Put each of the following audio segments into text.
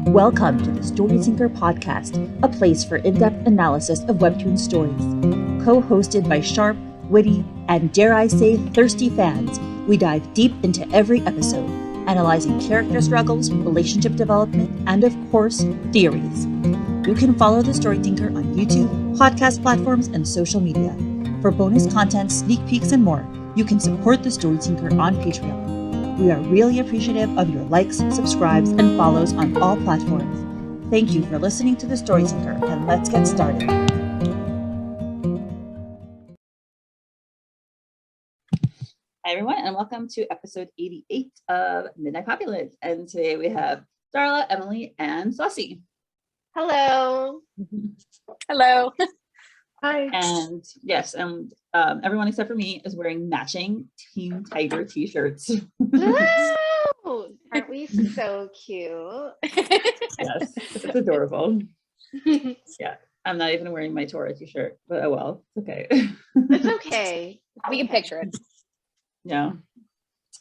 Welcome to the Story Tinker Podcast, a place for in-depth analysis of webtoon stories. Co-hosted by sharp, witty, and dare I say, thirsty fans, we dive deep into every episode, analyzing character struggles, relationship development, and of course, theories. You can follow the Story Tinker on YouTube, podcast platforms, and social media. For bonus content, sneak peeks, and more, you can support the Story Tinker on Patreon. We are really appreciative of your likes, subscribes, and follows on all platforms. Thank you for listening to the Story Tinker, and let's get started. Hi everyone, and welcome to episode 88 of Midnight Populate. And today we have Darla, Emily, and Saucy. Hello. Hello. Hi. And yes, everyone except for me is wearing matching Team Tiger t-shirts. Hello. Aren't we so cute? Yes, it's adorable. Yeah, I'm not even wearing my Tora t-shirt, but oh well, it's okay. It's okay. We can picture it. Yeah,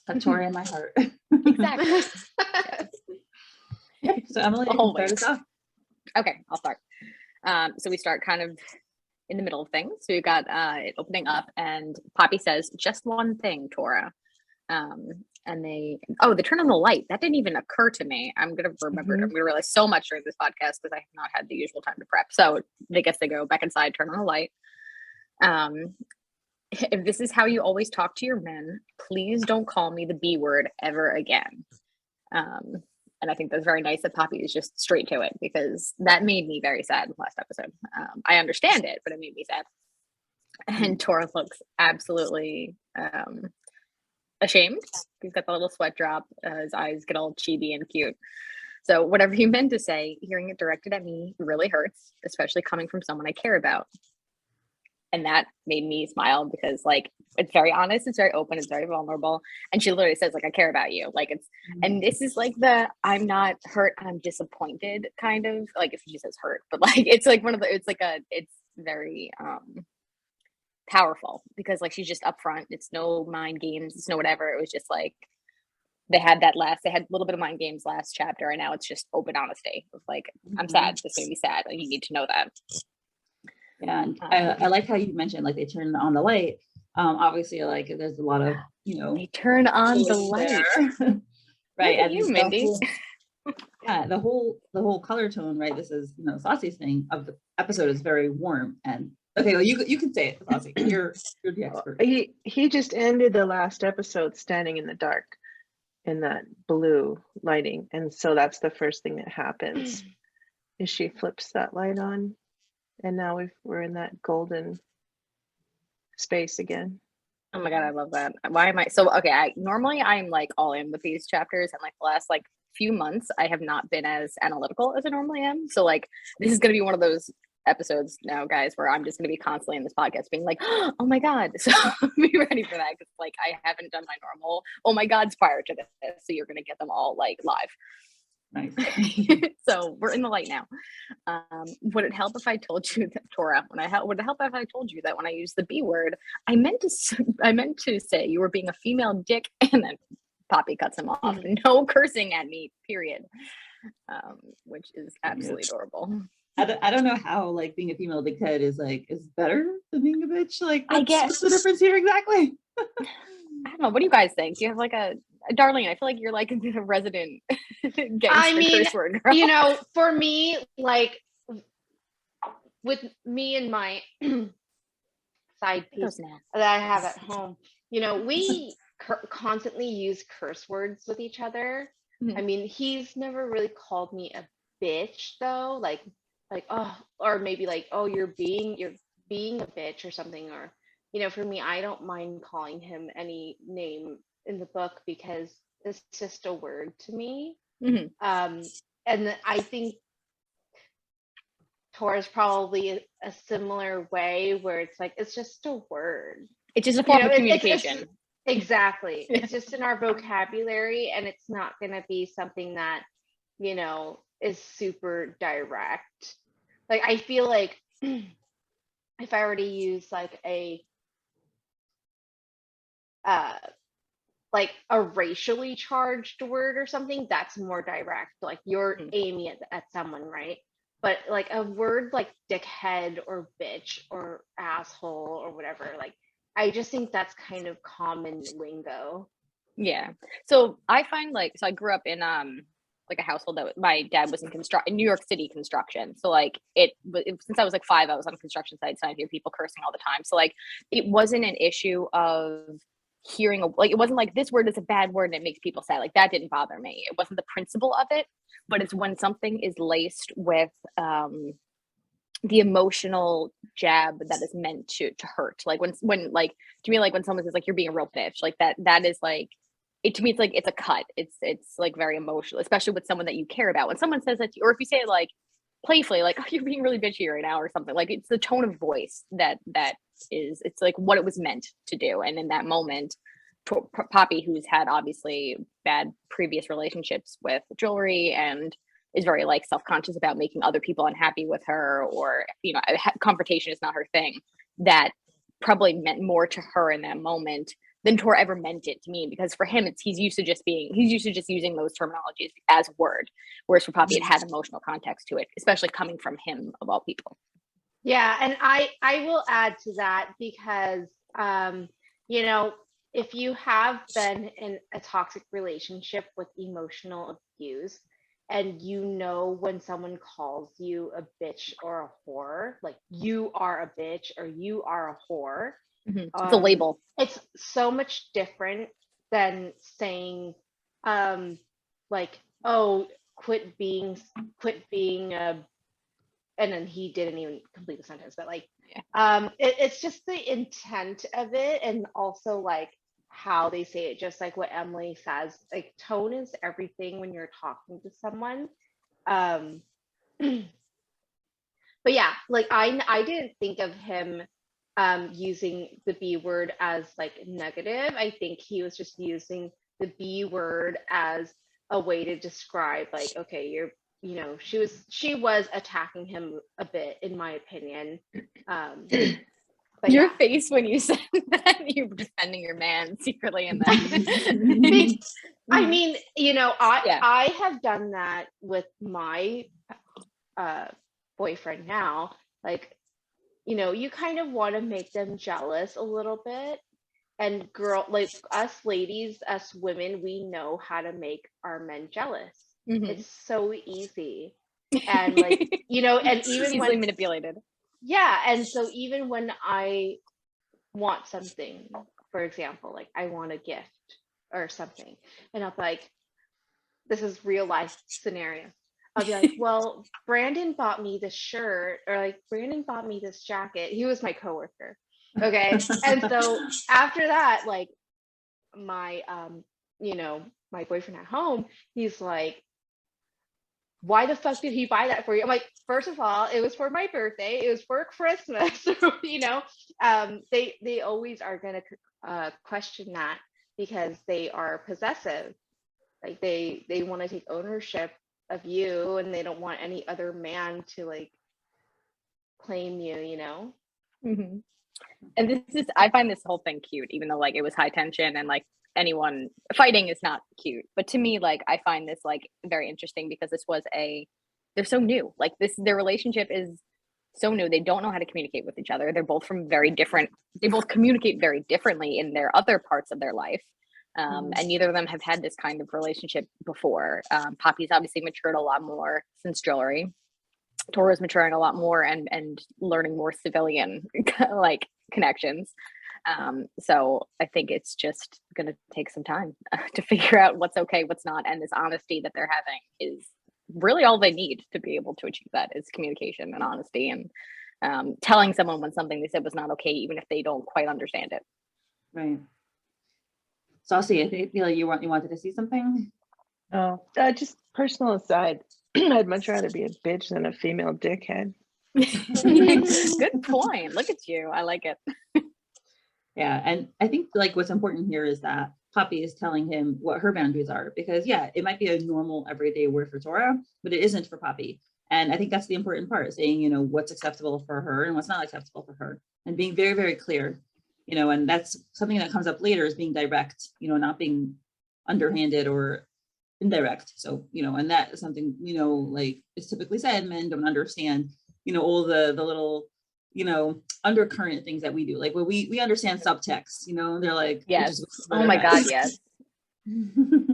a Tora in my heart. Exactly. So Emily, you can start us off. Okay, I'll start. So we start kind of in the middle of things. So we've got it opening up, and Poppy says, "Just one thing, Tora." And they turn on the light. That didn't even occur to me. I'm gonna remember. I'm gonna realize so much during this podcast because I have not had the usual time to prep. So I guess they go back inside, turn on the light. If this is how you always talk to your men, please don't call me the B word ever again. And I think that's very nice that Poppy is just straight to it, because that made me very sad last episode. I understand it, but it made me sad. And Tora looks absolutely ashamed. He's got the little sweat drop. His eyes get all chibi and cute. So whatever you meant to say, hearing it directed at me really hurts, especially coming from someone I care about. And that made me smile because, like, it's very honest, it's very open, it's very vulnerable. And she literally says, like, I care about you. Like, it's, and this is like the, I'm not hurt, I'm disappointed kind of, like, if she says hurt, but like, it's like one of the, it's very powerful because, like, she's just upfront. It's no mind games, it's no whatever. It was just like, they had a little bit of mind games last chapter, and now it's just open honesty. It's like, I'm sad, this made me sad, and you need to know that. Yeah, and I like how you mentioned, like, they turn on the light. Obviously, like, there's a lot of, they turn on the light. Right? And you, Mindy. The whole color tone, right? This is, Saucy's thing of the episode is very warm. And okay, well, you can say it, Saucy. You're the expert. He just ended the last episode standing in the dark in that blue lighting, and so that's the first thing that happens is she flips that light on. And now we're in that golden space again. Oh my God, I love that. Why am I so okay? I'm like all in with these chapters, and like the last like few months, I have not been as analytical as I normally am. So like this is gonna be one of those episodes now, guys, where I'm just gonna be constantly in this podcast being like, oh my God. So be ready for that, because like I haven't done my normal oh my God's prior to this. So you're gonna get them all like live. Nice. So we're in the light now. Would it help if I told you that, Tora? Would it help if I told you that when I use the B word, I meant to say you were being a female dick, and then Poppy cuts him off. No cursing at me, period. Which is absolutely adorable. I don't know how, like, being a female dickhead is better than being a bitch. Like, I guess what's the difference here exactly? I don't know. What do you guys think? Do you have like a Darlene? I feel like you're like the resident curse word girl. For me, like, with me and my side piece that I have at home, we constantly use curse words with each other. I mean, he's never really called me a bitch though, like oh, or maybe like, oh, you're being a bitch or something, or for me, I don't mind calling him any name in the book because it's just a word to me. And I think Tora's probably a similar way where it's like, it's just a word. It's just a form of communication. Exactly. It's just in our vocabulary, and it's not going to be something that, is super direct. Like, I feel like if I were to use like a like a racially charged word or something, that's more direct. Like you're aiming at someone, right? But like a word like dickhead or bitch or asshole or whatever, like I just think that's kind of common lingo. Yeah. So I find like, so I grew up in like a household that my dad was in New York City construction. So like since I was like 5, I was on construction sites and I hear people cursing all the time. So like it wasn't an issue of hearing like it wasn't like this word is a bad word and it makes people sad. Like that didn't bother me. It wasn't the principle of it, but it's when something is laced with the emotional jab that is meant to hurt. Like when like to me, like when someone says like you're being a real bitch, like that is like it to me, it's like it's a cut. It's like very emotional, especially with someone that you care about. When someone says that, or if you say it like playfully, like, oh, you're being really bitchy right now or something, like it's the tone of voice that is, it's like what it was meant to do. And in that moment, Poppy, who's had obviously bad previous relationships with Julri and is very like self-conscious about making other people unhappy with her, or confrontation is not her thing, that probably meant more to her in that moment than Tora ever meant it to me, because for him he's used to just using those terminologies as a word, whereas for Poppy it had emotional context to it, especially coming from him of all people. Yeah, and I will add to that because if you have been in a toxic relationship with emotional abuse, and when someone calls you a bitch or a whore, like you are a bitch or you are a whore, it's a label. It's so much different than saying like, oh, quit being a, and then he didn't even complete the sentence, but like it's just the intent of it, and also like how they say it, just like what Emily says, like tone is everything when you're talking to someone. But yeah, like I didn't think of him using the B word as like negative. I think he was just using the B word as a way to describe like, okay, she was attacking him a bit, in my opinion. But your face when you said that, you were defending your man secretly in that. I mean, I have done that with my boyfriend now. Like, you kind of want to make them jealous a little bit. And like us ladies, us women, we know how to make our men jealous. It's so easy. And like, and even easily manipulated. Yeah. And so even when I want something, for example, like I want a gift or something, and I'm like, this is real life scenario. I'll be like, well, Brandon bought me this shirt, or like Brandon bought me this jacket. He was my coworker. Okay. And so after that, like my my boyfriend at home, he's like, why the fuck did he buy that for you? I'm like, first of all, it was for my birthday, it was for Christmas. They always are gonna question that, because they are possessive. Like they want to take ownership of you, and they don't want any other man to like claim you. And I find this whole thing cute, even though like it was high tension and like anyone fighting is not cute. But to me, like I find this like very interesting, because they're so new. Like their relationship is so new. They don't know how to communicate with each other. They're both they both communicate very differently in their other parts of their life. And neither of them have had this kind of relationship before. Poppy's obviously matured a lot more since Julri. Tora's maturing a lot more and learning more civilian like connections. So I think it's just going to take some time to figure out what's okay, what's not. And this honesty that they're having is really all they need to be able to achieve that, is communication and honesty, and telling someone when something they said was not okay, even if they don't quite understand it. Right. Saucy, I feel like you wanted to see something. Oh, just personal aside, I'd much rather be a bitch than a female dickhead. Good point. Look at you. I like it. Yeah, and I think like what's important here is that Poppy is telling him what her boundaries are, because yeah, it might be a normal everyday word for Tora, but it isn't for Poppy. And I think that's the important part, saying, what's acceptable for her and what's not acceptable for her, and being very, very clear. you know, and that's something that comes up later is being direct, you know, not being underhanded or indirect. So, you know, and that is something, you know, like it's typically said, men don't understand, you know, all the little, you know, undercurrent things that we do. Like, well, we understand subtext, you know, they're like, yes. Oh my God, yes.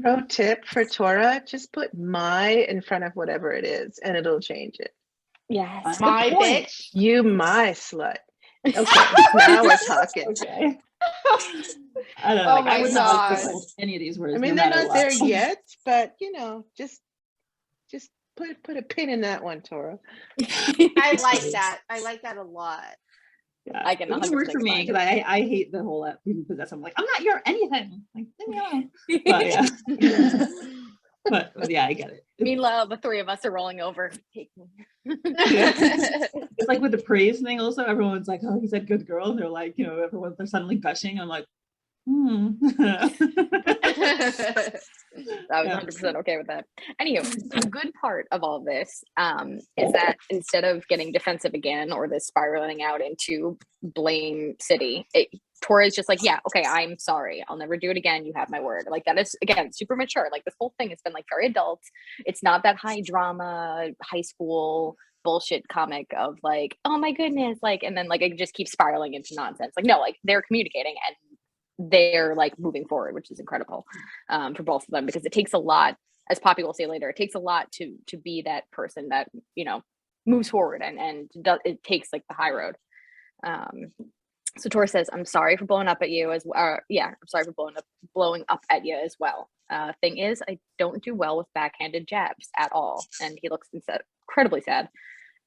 Pro tip for Tora, just put my in front of whatever it is and it'll change it. Yes. My bitch. You my slut. Okay, now we're talking. Okay. I don't know. Oh Like, I my would not God. like any of these words. I mean, no they're matter not what. there yet, but you know, just put a pin in that one, Tora. I like that. I like that a lot. Yeah, I can it wouldn't work for me because I hate the whole being possessed. I'm like, I'm not your anything. Like, leave me alone. But yeah. but yeah, I get it. Meanwhile, the three of us are rolling over. Take me. It's like with the praise thing also, everyone's like, oh, he said good girl. And they're like, you know, they're suddenly gushing. I'm like, I was 100% okay with that. Anywho, the good part of all this is that instead of getting defensive again or this spiraling out into blame city, Tora is just like, yeah, okay, I'm sorry. I'll never do it again. You have my word. Like, that is, again, super mature. Like, this whole thing has been like very adult. It's not that high drama, high school bullshit comic of like, oh my goodness, like, and then like it just keeps spiraling into nonsense. Like, no, like they're communicating and they're like moving forward, which is incredible for both of them, because it takes a lot, as Poppy will say later, it takes a lot to be that person that, you know, moves forward and it takes like the high road. So Tor says, I'm sorry for blowing up at you as well. I'm sorry for blowing up at you as well. Thing is, I don't do well with backhanded jabs at all. And he looks incredibly sad.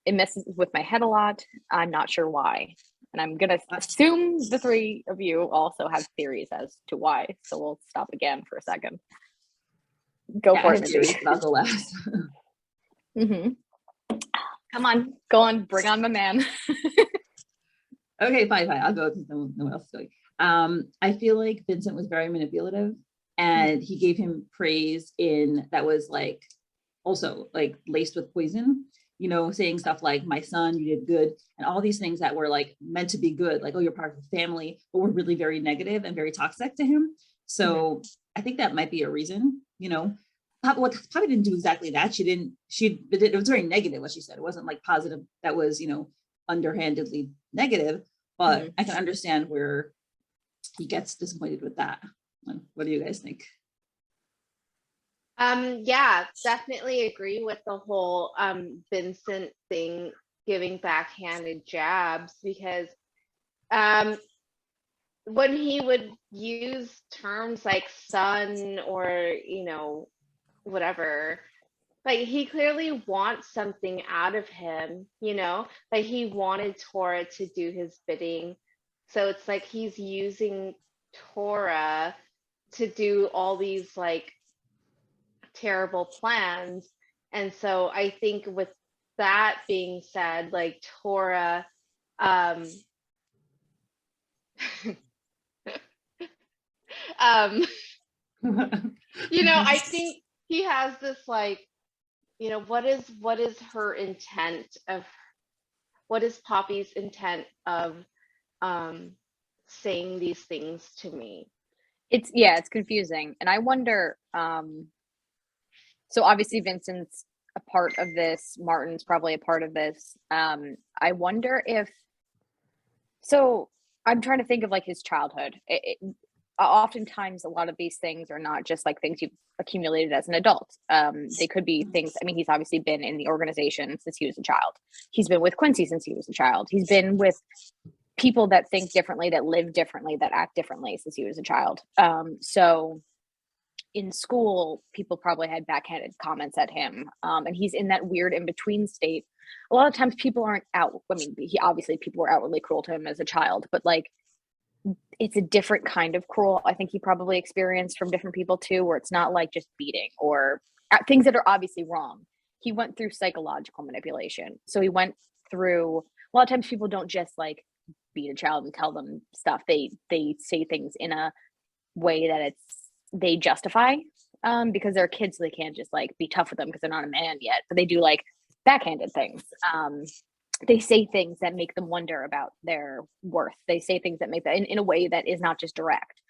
It messes with my head a lot. I'm not sure why. And I'm going to assume the three of you also have theories as to why. So we'll stop again for a second. Go for it, Mindy. I'll go last. Come on, go on, bring on my man. Okay, fine. I'll go because no one else is going. I feel like Vincent was very manipulative and he gave him praise that was like also like laced with poison. You know, saying stuff like, my son, you did good, and all these things that were like meant to be good, like, oh, you're part of the family, but were really very negative and very toxic to him. So I think that might be a reason, you know. Poppy didn't do exactly that. It was very negative what she said. It wasn't like positive. That was, you know, underhandedly negative, but I can understand where he gets disappointed with that. What do you guys think? Yeah, definitely agree with the whole Vincent thing, giving backhanded jabs, because when he would use terms like son or, you know, whatever, like he clearly wants something out of him, you know, like he wanted Tora to do his bidding. So it's like he's using Tora to do all these like terrible plans. And so I think with that being said, like Tora you know, I think he has this like, you know, what is her intent of, what is Poppy's intent of saying these things to me? It's confusing. And I wonder, so obviously Vincent's a part of this, Martin's probably a part of this. I wonder if, so I'm trying to think of like his childhood. Oftentimes a lot of these things are not just like things you've accumulated as an adult. They could be things, I mean, he's obviously been in the organization since he was a child. He's been with Quincy since he was a child. He's been with people that think differently, that live differently, that act differently since he was a child. So in school, people probably had backhanded comments at him. And he's in that weird in-between state. A lot of times people aren't out. I mean, people were outwardly cruel to him as a child, but like, it's a different kind of cruel. I think he probably experienced from different people too, where it's not like just beating or things that are obviously wrong. He went through psychological manipulation. So he went through, a lot of times people don't just like beat a child and tell them stuff. They say things in a way that they justify because they're kids, so they can't just like be tough with them because they're not a man yet, but they do like backhanded things. they say things that make them wonder about their worth. They say things that make that in a way that is not just direct.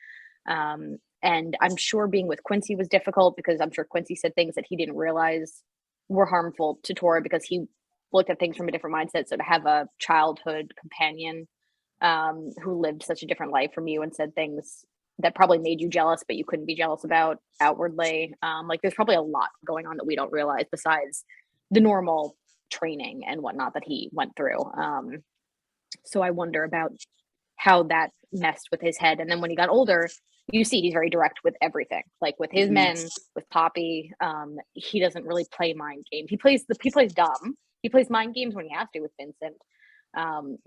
And I'm sure being with Quincy was difficult because I'm sure Quincy said things that he didn't realize were harmful to Tora because he looked at things from a different mindset. So to have a childhood companion who lived such a different life from you and said things that probably made you jealous, but you couldn't be jealous about outwardly. Like there's probably a lot going on that we don't realize besides the normal training and whatnot that he went through. So I wonder about how that messed with his head. And then when he got older, you see he's very direct with everything, like with his men, with Poppy. He doesn't really play mind games. He plays dumb. He plays mind games when he has to with Vincent.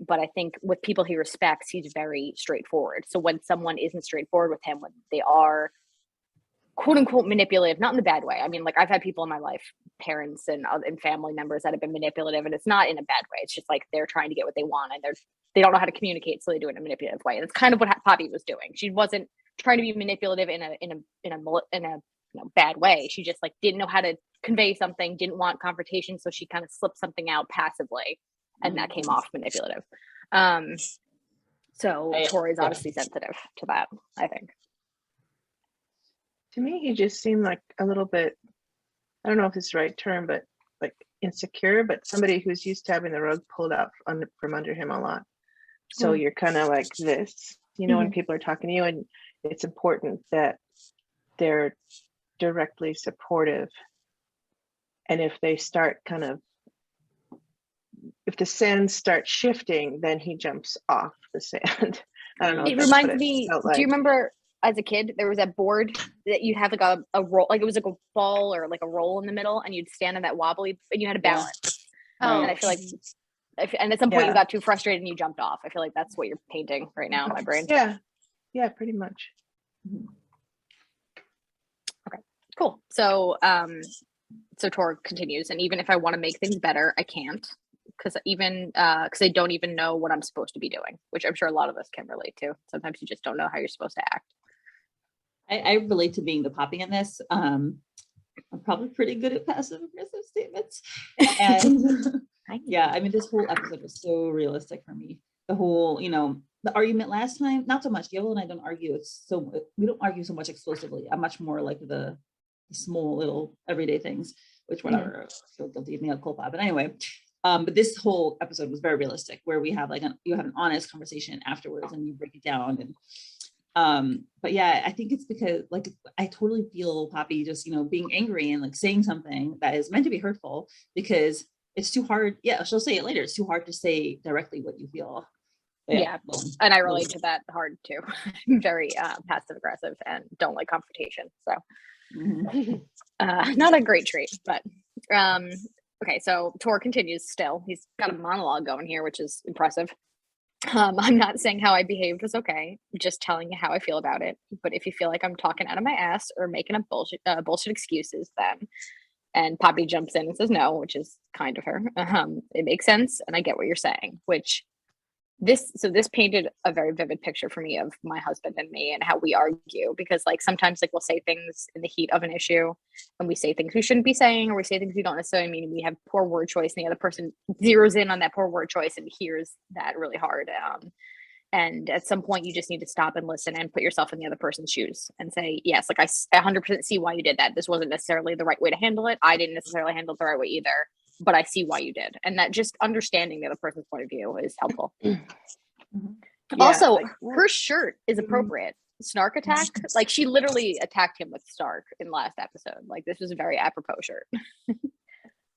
But I think with people he respects, he's very straightforward. So when someone isn't straightforward with him, when they are quote unquote manipulative, not in the bad way. I mean, like I've had people in my life, parents and family members that have been manipulative, and it's not in a bad way. It's just like they're trying to get what they want and they don't know how to communicate, so they do it in a manipulative way. And it's kind of what Poppy was doing. She wasn't trying to be manipulative in a bad way. She just like didn't know how to convey something, didn't want confrontation, so she kind of slipped something out passively, and that came off manipulative. So Tori's obviously sensitive to that, I think. To me, he just seemed like a little bit, I don't know if it's the right term, but like insecure, but somebody who's used to having the rug pulled out from under him a lot. So you're kind of like this, when people are talking to you, and it's important that they're directly supportive. And if they start if the sand starts shifting, then he jumps off the sand. I don't know. It reminds me, do you remember as a kid, there was that board that you'd have like a roll, like it was like a ball or like a roll in the middle, and you'd stand on that wobbly, and you had to balance. And I feel like, and at some point you got too frustrated and you jumped off. I feel like that's what you're painting right now in my brain. Yeah, pretty much. Okay, cool. So, so Tor continues, and even if I want to make things better, I can't, because I don't even know what I'm supposed to be doing, which I'm sure a lot of us can relate to. Sometimes you just don't know how you're supposed to act. I relate to being the Poppy in this. I'm probably pretty good at passive aggressive statements. And yeah, I mean, this whole episode was so realistic for me. The whole, the argument last time, not so much. Yoel and I don't argue. We don't argue so much explosively. I'm much more like the small little everyday things, which whatever, I feel guilty of being a culpa. But anyway, but this whole episode was very realistic, where we have you have an honest conversation afterwards and you break it down. And but yeah, I think it's because like I totally feel Poppy just being angry and like saying something that is meant to be hurtful, because it's too hard. Yeah, she'll say it later. It's too hard to say directly what you feel. Yeah, and I relate to that hard too. I'm very passive aggressive and don't like confrontation. So not a great trait, but okay. So Tor continues still. He's got a monologue going here, which is impressive. I'm not saying how I behaved was okay, just telling you how I feel about it. But if you feel like I'm talking out of my ass or making up bullshit excuses, then, and Poppy jumps in and says no, which is kind of her. It makes sense, and I get what you're saying, which this painted a very vivid picture for me of my husband and me and how we argue, because like sometimes like we'll say things in the heat of an issue and we say things we shouldn't be saying, or we say things we don't necessarily mean. We have poor word choice and the other person zeroes in on that poor word choice and hears that really hard. And at some point you just need to stop and listen and put yourself in the other person's shoes and say, yes, like I 100% see why you did that. This wasn't necessarily the right way to handle it. I didn't necessarily handle it the right way either, but I see why you did. And that just understanding the other person's point of view is helpful. Also, her shirt is appropriate. Snark attack, like she literally attacked him with Stark in last episode. Like this was a very apropos shirt.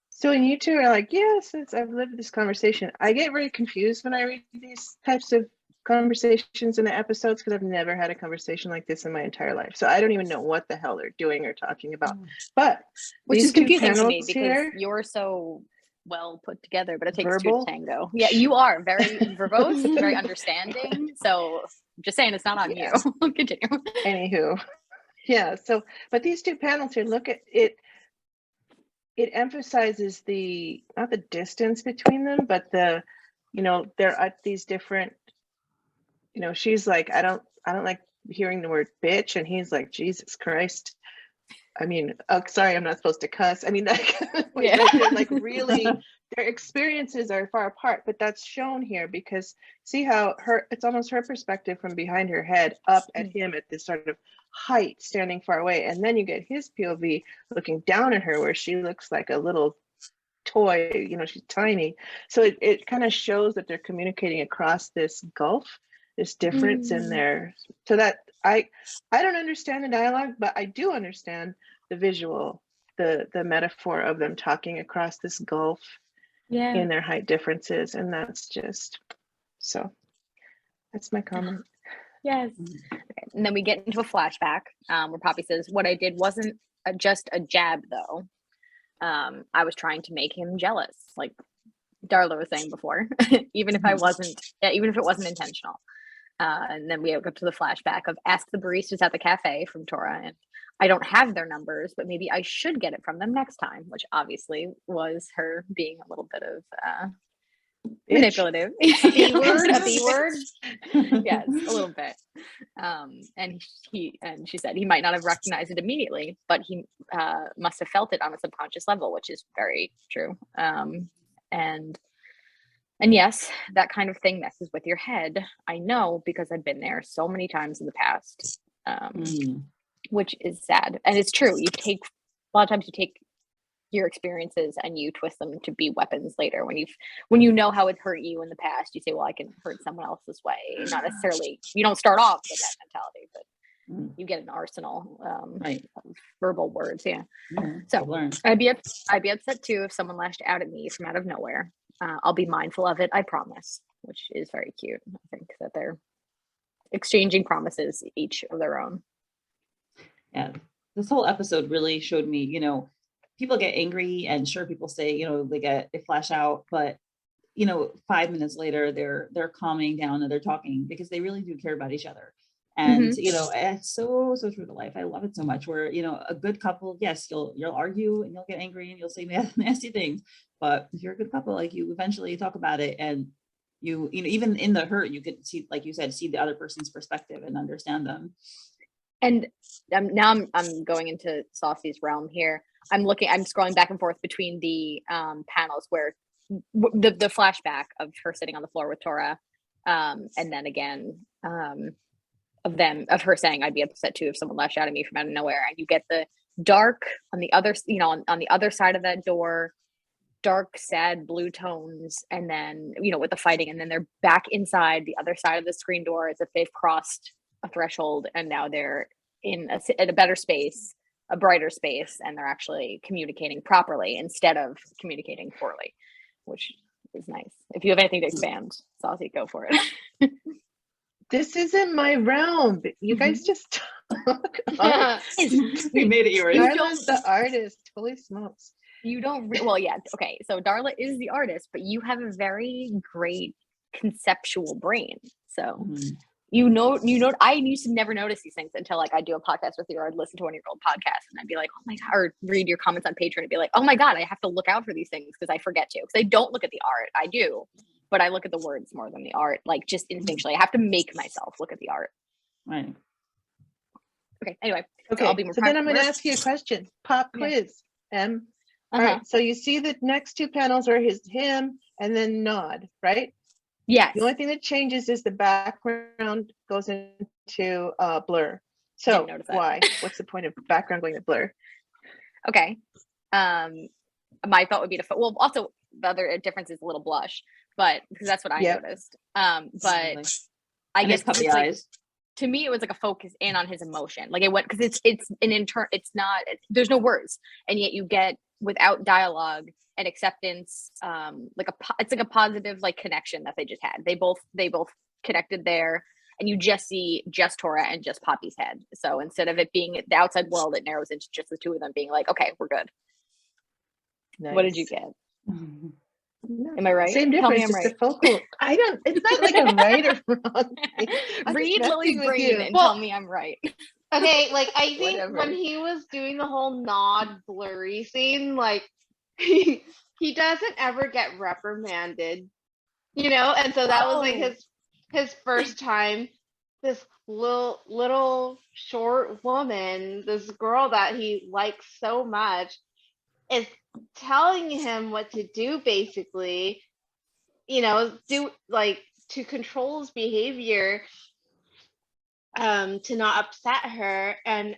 So when you two are like, yes, I've lived this conversation, I get very confused when I read these types of conversations in the episodes, because I've never had a conversation like this in my entire life. So I don't even know what the hell they're doing or talking about. But which is confusing to me because here, you're so well put together, but it takes verbal. two to tango. Yeah, you are very verbose, very understanding. So just saying, it's not on you. Continue. Anywho, yeah. So, but these two panels here, look at it. It emphasizes not the distance between them, but they're at these different. She's like, I don't like hearing the word bitch, and he's like, Jesus Christ. I mean, sorry, I'm not supposed to cuss. I mean, Yeah. they're like really, their experiences are far apart, but that's shown here because see how it's almost her perspective from behind her head up at him at this sort of height, standing far away. And then you get his POV looking down at her where she looks like a little toy, you know, she's tiny. So it kind of shows that they're communicating across this gulf, this difference in their, so that I don't understand the dialogue, but I do understand the visual, the metaphor of them talking across this gulf in their height differences. And that's just, so that's my comment. Yes. Okay. And then we get into a flashback where Poppy says, what I did wasn't just a jab though. I was trying to make him jealous, like Darla was saying before, even if it wasn't intentional. And then we go to the flashback of ask the baristas at the cafe from Tora, and I don't have their numbers, but maybe I should get it from them next time, which obviously was her being a little bit of manipulative. A B word. Yes, a little bit. And she said he might not have recognized it immediately, but he must have felt it on a subconscious level, which is very true. And yes, that kind of thing messes with your head. I know because I've been there so many times in the past, which is sad. And it's true. A lot of times you take your experiences and you twist them to be weapons later. When you know how it hurt you in the past, you say, well, I can hurt someone else this way. Not necessarily, you don't start off with that mentality, but you get an arsenal of verbal words. Yeah. So I'd be upset too if someone lashed out at me from out of nowhere. I'll be mindful of it, I promise, which is very cute. I think that they're exchanging promises, each of their own. Yeah, this whole episode really showed me, you know, people get angry and sure, people say, you know, they flash out, but you know, 5 minutes later, they're calming down and they're talking because they really do care about each other. And you know, it's so true to life. I love it so much. Where, you know, a good couple, yes, you'll argue and you'll get angry and you'll say nasty things, but if you're a good couple, like you eventually talk about it, and you know, even in the hurt, you could see, like you said, see the other person's perspective and understand them. And now I'm going into Saucy's realm here. I'm scrolling back and forth between the panels where the flashback of her sitting on the floor with Tora, and then again of her saying I'd be upset too if someone lashed out at me from out of nowhere, and you get the dark on the other, you know, on the other side of that door, dark sad blue tones, and then, you know, with the fighting, and then they're back inside the other side of the screen door as if they've crossed a threshold and now they're in a better space, a brighter space, and they're actually communicating properly instead of communicating poorly, which is nice. If you have anything to expand, Saucy, go for it. This isn't my realm. You guys just talk. We made it yours. Darla's the artist. Holy smokes. You don't well, yeah, okay. So Darla is the artist, but you have a very great conceptual brain. So you know, I used to never notice these things until like I do a podcast with you, or I'd listen to one of your old podcasts and I'd be like, oh my God, or read your comments on Patreon and be like, oh my God, I have to look out for these things because I forget to. Because I don't look at the art. I do, but I look at the words more than the art, like just instinctually. I have to make myself look at the art. Right. Okay, anyway. Okay, so I'll be more then I'm going to ask you a question. Pop quiz. All right, so you see the next two panels are him and then Nod, right? Yes. The only thing that changes is the background goes into blur. So why? What's the point of background going to blur? Okay. My thought would be well, also the other difference is a little blush, but because that's what I noticed. But I guess puppy eyes. To me, it was like a focus in on his emotion. Like it went, because it's an intern. It's not. There's no words, and yet you get, without dialogue and acceptance, it's like a positive like connection that they just had. They both connected there, and you just see just Tora and just Poppy's head. So instead of it being the outside world, it narrows into just the two of them being like, okay, we're good. Nice. What did you get? Am I right? Same difference. Tell me I'm right. Focal. I don't. It's not like a right or wrong thing. Read Lily's brain and tell me I'm right. Okay, like I think when he was doing the whole Nod blurry scene, like he doesn't ever get reprimanded, you know, and so that was like his first time this little short woman, this girl that he likes so much, is telling him what to do, basically, do like to control his behavior, to not upset her. And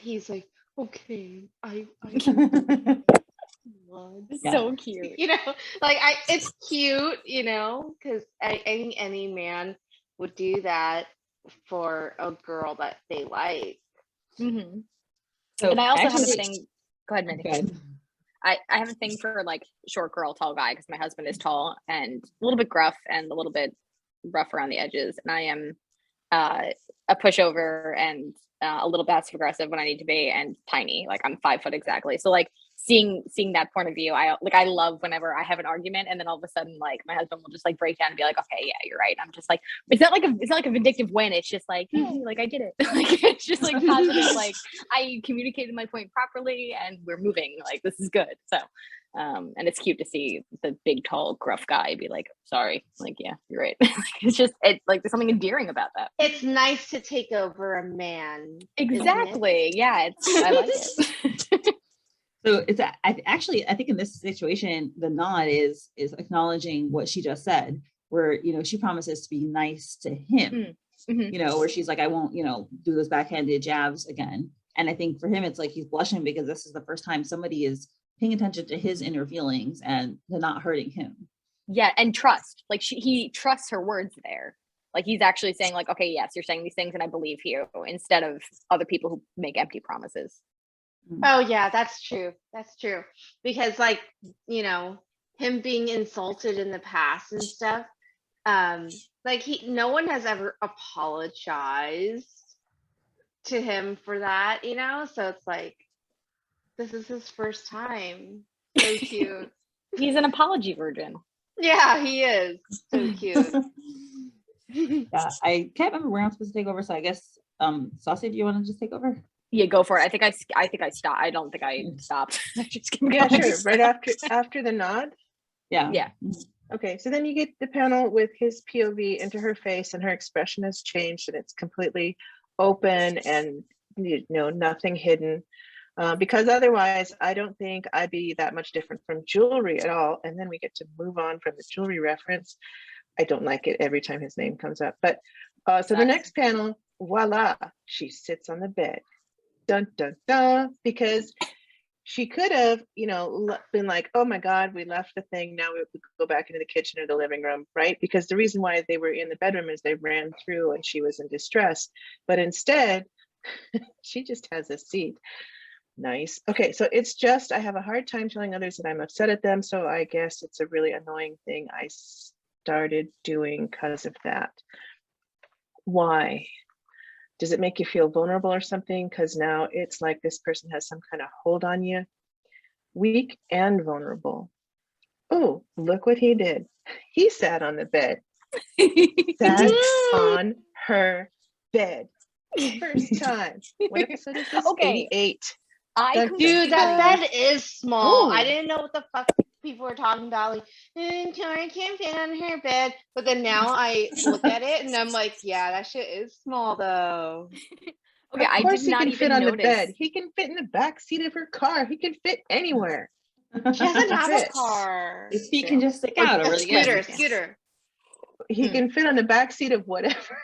he's like, okay, I So cute. it's cute, because I think any man would do that for a girl that they like. Mm-hmm. So and I also actually, have a thing. Go ahead, Mindy. Go ahead. I have a thing for like short girl, tall guy, because my husband is tall and a little bit gruff and a little bit rough around the edges, and I am a pushover and a little passive aggressive when I need to be, and tiny. Like I'm 5 foot exactly. So like seeing that point of view, I love whenever I have an argument and then all of a sudden like my husband will just like break down and be like, okay, yeah, you're right. And I'm just like, it's not like a vindictive win. It's just like, hey, like I did it. Like it's just like positive. Like I communicated my point properly and we're moving. Like this is good. So and it's cute to see the big, tall, gruff guy be like, sorry, like, yeah, you're right. It's like there's something endearing about that. It's nice to take over a man. Exactly. Yeah, I like it. So I think in this situation, the nod is acknowledging what she just said, where, she promises to be nice to him, Mm-hmm. Where she's like, I won't, do those backhanded jabs again. And I think for him, it's like he's blushing because this is the first time somebody is paying attention to his inner feelings and they're not hurting him. Yeah, and trust. Like he trusts her words there. Like he's actually saying like, okay, yes, you're saying these things and I believe you, instead of other people who make empty promises. Oh yeah, that's true. That's true. Because like, him being insulted in the past and stuff, like no one has ever apologized to him for that, so it's like, this is his first time. So cute. He's an apology virgin. Yeah, he is. So cute. Yeah, I can't remember where I'm supposed to take over, so I guess Saucy, do you want to just take over? Yeah, go for it. I think I stopped. I don't think I stopped. I just kept Yeah, going. sure. Right after the nod. Yeah. Okay, so then you get the panel with his POV into her face, and her expression has changed, and it's completely open and nothing hidden. Because otherwise, I don't think I'd be that much different from Julri at all. And then we get to move on from the Julri reference. I don't like it every time his name comes up. But so the next panel, voila, she sits on the bed. Dun, dun, dun, because she could have, been like, oh my God, we left the thing. Now we go back into the kitchen or the living room, right? Because the reason why they were in the bedroom is they ran through and she was in distress. But instead, she just has a seat. Nice. Okay, so it's just, I have a hard time telling others that I'm upset at them. So I guess it's a really annoying thing I started doing because of that. Why? Does it make you feel vulnerable or something? Because now it's like this person has some kind of hold on you. Weak and vulnerable. Oh, look what he did. He sat on the bed. Sat on her bed. First time. What episode is this? Okay. 88. Dude, that bed is small. Ooh. I didn't know what the fuck people were talking about. Like, Tora can't fit on her bed. But then now I look at it and I'm like, yeah, that shit is small though. Okay, Of course I did not he can even fit on notice. the bed. He can fit in the back seat of her car. He can fit anywhere. She doesn't have a Fits. car. His feet can just stick Or out a over the edge. scooter. He can fit on the back seat of whatever.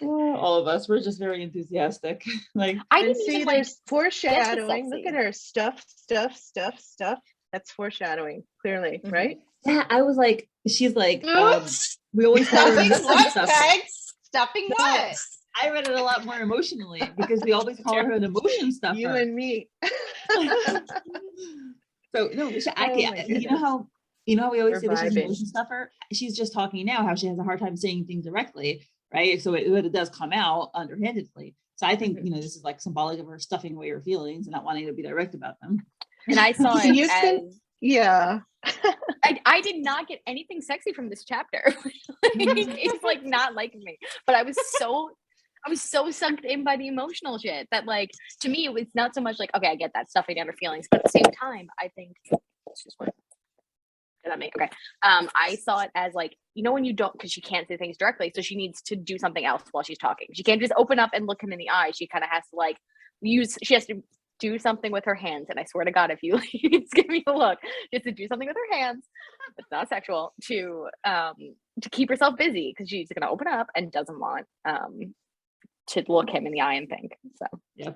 All of us, we're just very enthusiastic. Like, I And didn't see, even there's like foreshadowing. Look sexy. at her stuff. That's foreshadowing, clearly, Mhm. right? yeah, I was like, she's like, Oops. we always call her Stuffing emotion what, stuffer. Peg? Stuffing No, what? I read it a lot more emotionally because we always call her an emotion stuffer. You and me. So no, Oh my you know how we always We're say that she's an vibing. emotion stuffer. She's just talking now how she has a hard time saying things directly, right? So it does come out underhandedly. So I think this is like symbolic of her stuffing away her feelings and not wanting to be direct about them. And I saw So it you can, as yeah. I did not get anything sexy from this chapter. It's like not liking me. But I was so sucked in by the emotional shit that like to me it was not so much like, okay, I get that stuffing down her feelings, but at the same time I think it's just what Did that make okay? I saw it as like, you know, when you don't, because she can't say things directly, so she needs to do something else while she's talking. She can't just open up and look him in the eye. She kind of has to like she has to do something with her hands. And I swear to God, if you just give me a look, just to do something with her hands, it's not sexual, to keep herself busy, because she's gonna open up and doesn't want to look him in the eye and think. So yeah.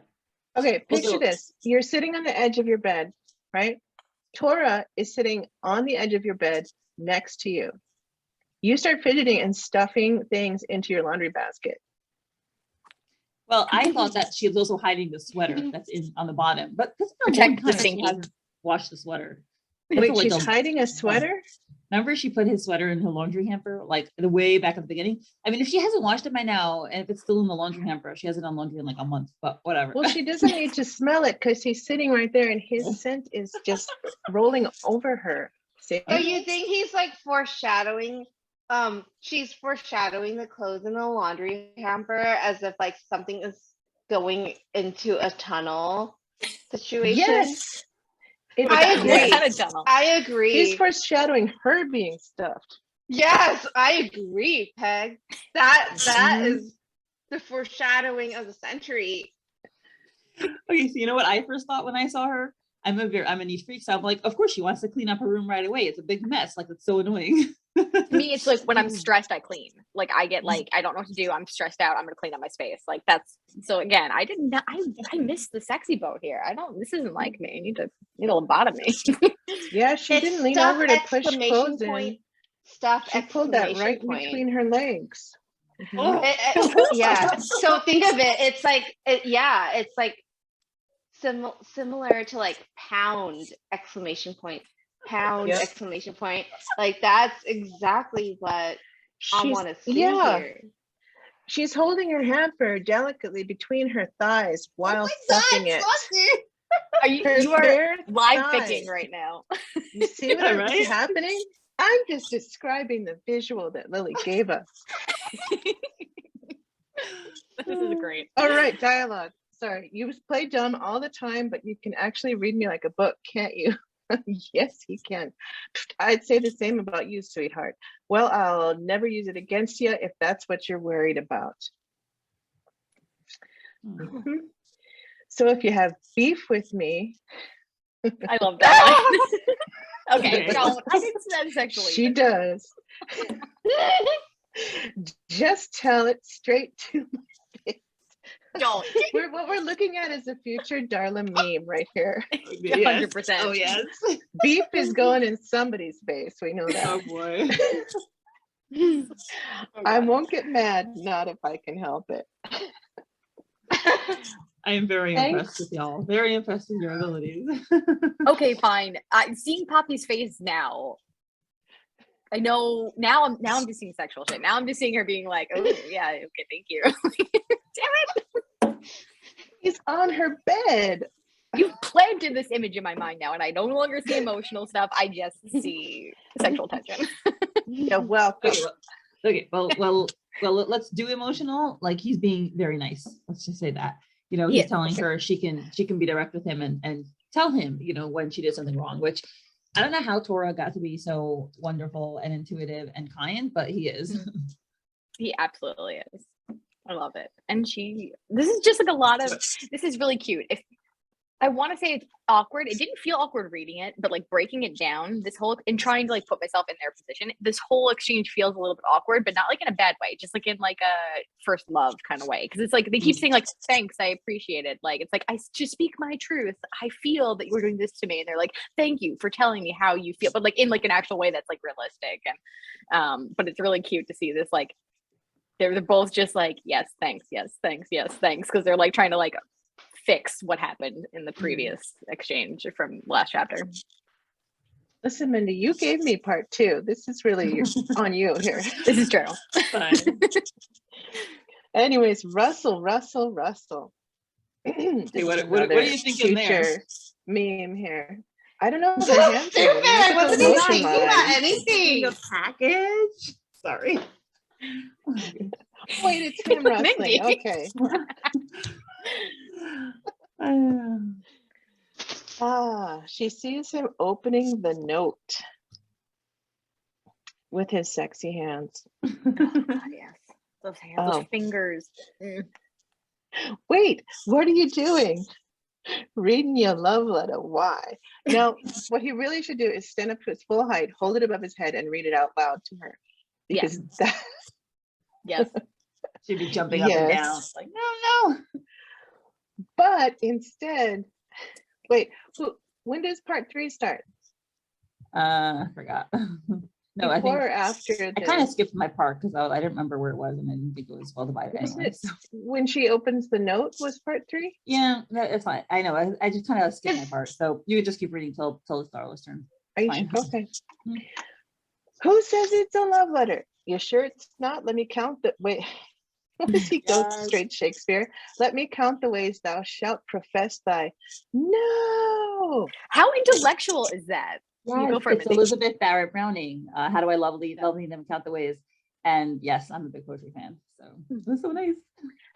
Okay, picture this. You're sitting on the edge of your bed, right? Tora is sitting on the edge of your bed next to you. You start fidgeting and stuffing things into your laundry basket. Well, I thought that she was also hiding the sweater that's on the bottom, but this is a long protect the time she stinky. hasn't washed the sweater. Wait, she's hiding a sweater? Remember, she put his sweater in her laundry hamper, like the way back at the beginning. I mean, if she hasn't washed it by now, and if it's still in the laundry hamper, she hasn't done laundry in like a month. But whatever. Well, she doesn't need to smell it because he's sitting right there, and his scent is just rolling over her. See? So you think he's like foreshadowing? She's foreshadowing the clothes in the laundry hamper as if like something is going into a tunnel situation. Yes. I agree. What kind of tunnel? I agree. He's foreshadowing her being stuffed. Yes, I agree, Peg. That is the foreshadowing of the century. Okay, so you know what I first thought when I saw her? I'm a neat freak, so I'm like, of course she wants to clean up her room right away. It's a big mess. Like, it's so annoying. To me, it's like when I'm stressed, I clean. Like I get like, I don't know what to do. I'm stressed out. I'm gonna clean up my space. Like that's, so again, I didn't. I missed the sexy boat here. This isn't like me. You need to lobotomy me. Yeah, she It's didn't lean stuff, over to push exclamation clothes point, in. Stuff, She pulled that right point. between her legs. Yeah. So think of it. It's like, it's like similar to like pound, exclamation point, pound, Yep. exclamation point. Like that's exactly what I want to see here. She's holding her hamper delicately between her thighs while stuffing it. You are live picking right now. You see what's happening? I'm just describing the visual that Lily gave us. This is great. All right, dialogue. Sorry, you play dumb all the time, but you can actually read me like a book, can't you? Yes, he can. I'd say the same about you, sweetheart. Well, I'll never use it against you if that's what you're worried about. Mm-hmm. So if you have beef with me, I love that line. Okay, don't. I didn't say that sexually. She does. Just tell it straight to my face. Don't. What we're looking at is a future Darla meme right here. 100%. Oh yes. Beef is going in somebody's face. We know that. Oh boy. I won't get mad, not if I can help it. I am very impressed with y'all. Very impressed with your abilities. Okay, fine. Seeing Poppy's face now, I know now. I'm just seeing sexual shit. Now I'm just seeing her being like, "Oh yeah, okay, thank you." Damn it! He's on her bed. You've planted this image in my mind now, and I no longer see emotional stuff. I just see sexual tension. You're welcome. Okay, well, let's do emotional. Like, he's being very nice. Let's just say that. You know, he's telling her she can be direct with him and tell him, you know, when she did something wrong, which I don't know how Tora got to be so wonderful and intuitive and kind, but he is. He absolutely is. I love it. And this is just like this is really cute. If I want to say it's awkward, it didn't feel awkward reading it, but like breaking it down, and trying to like put myself in their position, this whole exchange feels a little bit awkward, but not like in a bad way, just like in like a first love kind of way. Because it's like they keep saying like, thanks, I appreciate it. Like it's like, I just speak my truth. I feel that you're doing this to me, and they're like, thank you for telling me how you feel, but like in like an actual way that's like realistic. And but it's really cute to see this, like they're both just like, yes, thanks, yes, thanks, yes, thanks, because they're like trying to like fix what happened in the previous exchange from last chapter. Listen, Mindy, you gave me part 2. This is really on you here. This is true. Anyways, Russell. Hey, what do you think in there? Meme here. I don't know. I wasn't even thinking about anything. A package? Sorry. Wait, it's him wrestling. Okay. She sees him opening the note. with his sexy hands. Oh, God, yes. Those hands, those fingers. Wait, what are you doing? Reading your love letter. Why? Now, what he really should do is stand up to his full height, hold it above his head, and read it out loud to her. Because that. Yes. She'd be jumping up and down. Like, no. But instead, wait, when does part 3 start? I forgot. No, Before I think or after I kind of skipped my part because I didn't remember where it was, and I didn't think it was well divided anyway. So. When she opens the note was part 3? Yeah, it's fine. I know. I just kind of skipped my part, so you could just keep reading till it's Darla's turn. Fine. Okay. Who says it's a love letter? You sure it's not? Let me count the wait. What does he go straight Shakespeare? Let me count the ways thou shalt profess thy. No. How intellectual is that? Yes, it's Elizabeth Barrett Browning. How do I lovely them count the ways? And yes, I'm a big poetry fan, so it's so nice.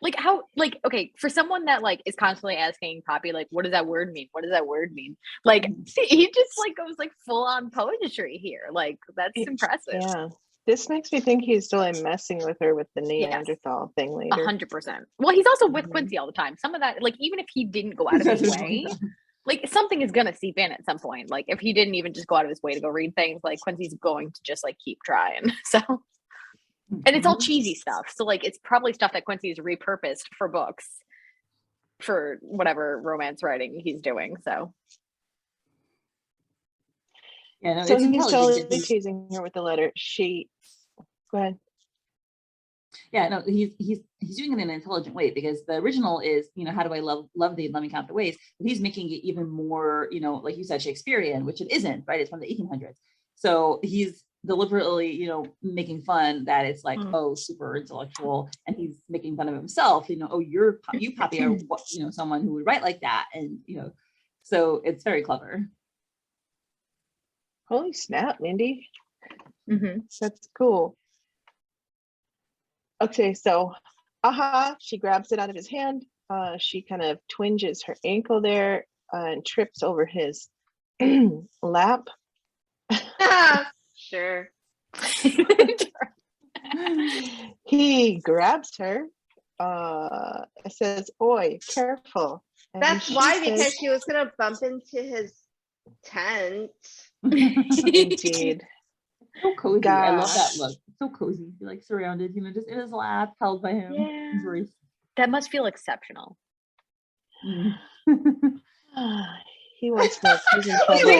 Like how, like, okay, for someone that like is constantly asking Poppy, like, what does that word mean? What does that word mean? Like, he just like goes like full on poetry here. Like, that's impressive. Yeah. This makes me think he's still messing with her with the Neanderthal thing later. 100%. Well, he's also with Quincy all the time. Some of that, like, even if he didn't go out of his way, like something is gonna seep in at some point. Like if he didn't even just go out of his way to go read things, like Quincy's going to just like keep trying. So, and it's all cheesy stuff. So like it's probably stuff that Quincy's repurposed for books, for whatever romance writing he's doing. So. Yeah, no, so he's totally teasing her with the letter. Go ahead. Yeah, no, he's doing it in an intelligent way, because the original is, how do I love thee, let me count the ways, but he's making it even more, like you said, Shakespearean, which it isn't, right? It's from the 1800s. So he's deliberately, making fun that it's like, oh, super intellectual, and he's making fun of himself, oh, you Poppy are, someone who would write like that, and so it's very clever. Holy snap, Mindy. That's cool. Okay, so she grabs it out of his hand. She kind of twinges her ankle there and trips over his lap. Sure. He grabs her, says, "Oi, careful." And that's why, because she was gonna bump into his tent. Indeed. So cozy. Gosh. I love that look. So cozy. You're like surrounded, just in his lap, held by him. Yeah. That must feel exceptional. He wants more. He's in trouble again.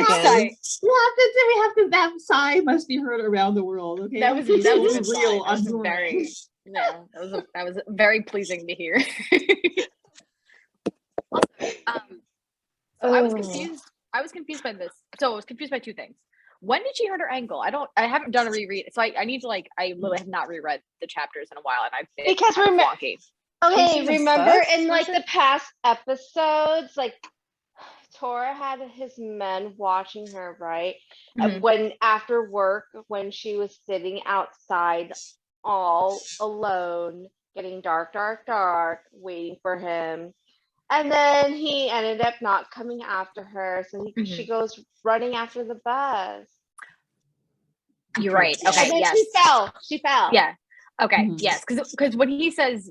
That sigh must be heard around the world. Okay, that was real. That was very pleasing to hear. I was confused. I was confused by this. So I was confused by two things. When did she hurt her ankle? I haven't done a reread, so I need to I literally have not reread the chapters in a while, and I've been because remember in like the past episodes, like Tora had his men watching her, right? When after work, when she was sitting outside all alone, getting dark, waiting for him. And then he ended up not coming after her. So she goes running after the bus. You're right. Okay. And then she fell. Yeah. Okay. Yes. Because when he says,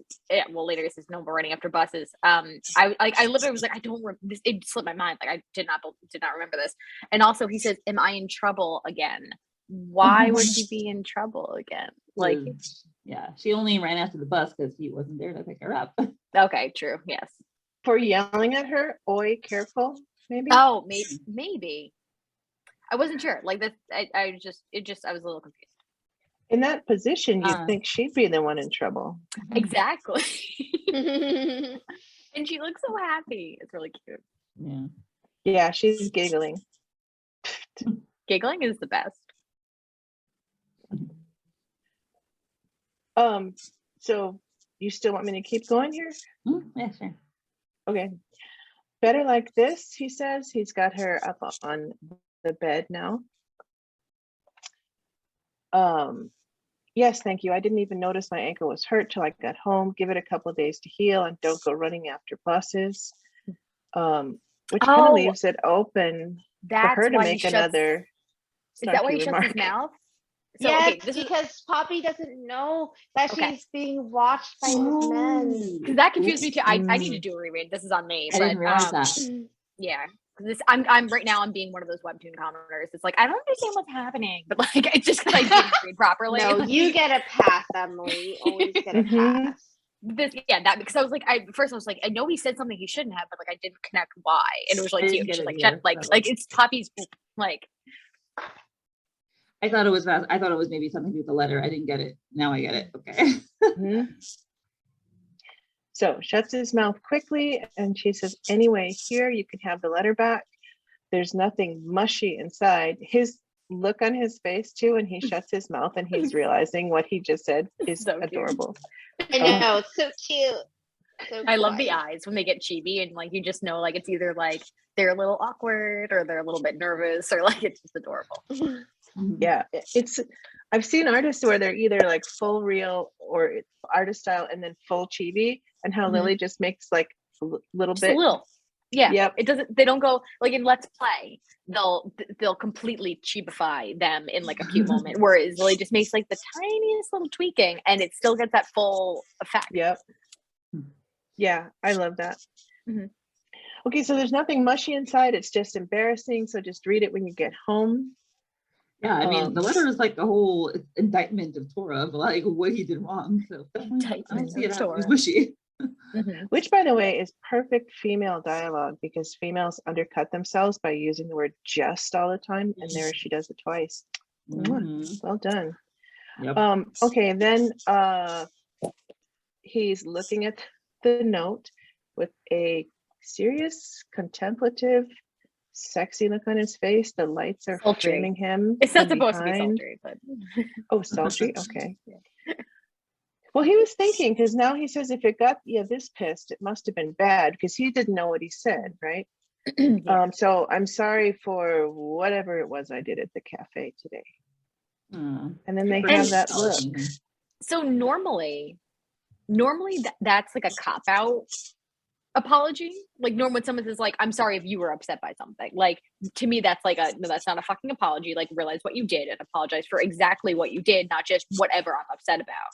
later he says no more running after buses. I literally was like, it slipped my mind. Like I did not remember this. And also he says, am I in trouble again? Why would she be in trouble again? Like, yeah, she only ran after the bus because he wasn't there to pick her up. Okay. True. Yes. For yelling at her, "Oi, careful," maybe. Oh, maybe. I wasn't sure. Like that, I was a little confused. In that position, you'd think she'd be the one in trouble. Exactly. And she looks so happy. It's really cute. Yeah. Yeah, she's giggling. Giggling is the best. So you still want me to keep going here? Yeah, sure. Okay. Better like this, he says. He's got her up on the bed now. Yes, thank you. I didn't even notice my ankle was hurt till I got home. Give it a couple of days to heal and don't go running after buses. Which kind of leaves it open for her to make another. Is that why he shuts his mouth? So, yes, okay, because Poppy doesn't know that Okay. she's being watched by these men. because that confused me too. I need to do a reread. This is on me, I but didn't realize that. yeah. I'm right now. I'm being one of those webtoon commenters. It's like I don't understand what's happening, but like it's just because I didn't read properly. No, Like, you get a pass, Emily. You always get a Mhm. pass. that because I was like, first I was like, I know he said something he shouldn't have, but like I didn't connect why, and it was like I cute. didn't get She's it like, either, like so. it's Poppy's like. I thought it was fast. I thought it was maybe something to do with the letter. I didn't get it. Now I get it. Okay. Mhm. So shuts his mouth quickly, and she says, "Anyway, here you can have the letter back. There's nothing mushy inside." His look on his face too, and he shuts his mouth, and he's realizing what he just said is So cute. adorable. I know, it's so cute. So I love the quiet. eyes when they get chibi, and like you just know, like it's either like they're a little awkward or they're a little bit nervous, or like it's just adorable. Yeah, it's. I've seen artists where they're either like full real or it's artist style, and then full chibi, and how Mhm. Lily just makes like a little Just bit. a little. Yeah. Yep. It doesn't. They don't go like in Let's Play. They'll completely chibify them in like a cute moment, whereas Lily just makes like the tiniest little tweaking, and it still gets that full effect. Yep. Yeah, I love that. Mhm. Okay, so there's nothing mushy inside. It's just embarrassing. So just read it when you get home. Yeah, I mean, the letter is like a whole indictment of Tora of like what he did wrong. So definitely, I don't see it as Tora. wishy. Mhm. Which, by the way, is perfect female dialogue because females undercut themselves by using the word just all the time. And there she does it twice. Mhm. Well done. Yep. Okay, then he's looking at the note with a serious, contemplative, sexy look on his face. The lights are Sultry. framing him. It's not from supposed to be behind. sultry, but Oh, sultry. Okay. Well, he was thinking because now he says if it got you this pissed, it must have been bad because he didn't know what he said, right? yeah. So I'm sorry for whatever it was I did at the cafe today. And then they have that look. So normally that's like a cop out apology. Like normally when someone says like, I'm sorry if you were upset by something. Like to me, that's like no, that's not a fucking apology. Like realize what you did and apologize for exactly what you did, not just whatever I'm upset about.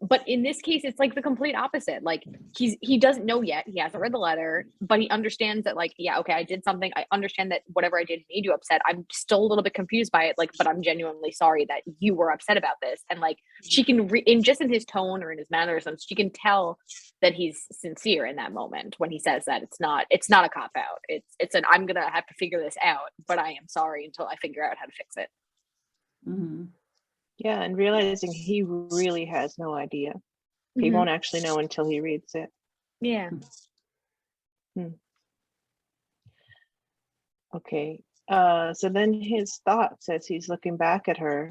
But in this case, it's like the complete opposite. Like he doesn't know yet. He hasn't read the letter, but he understands that like, yeah, okay, I did something. I understand that whatever I did made you upset. I'm still a little bit confused by it. Like, but I'm genuinely sorry that you were upset about this. And like, she can in just in his tone or in his mannerisms, she can tell that he's sincere in that moment when he says that it's not a cop out. It's an I'm gonna have to figure this out, but I am sorry until I figure out how to fix it. Mm-hmm. Yeah, and realizing he really has no idea. He won't actually know until he reads it. Yeah. Okay. So then his thoughts as he's looking back at her.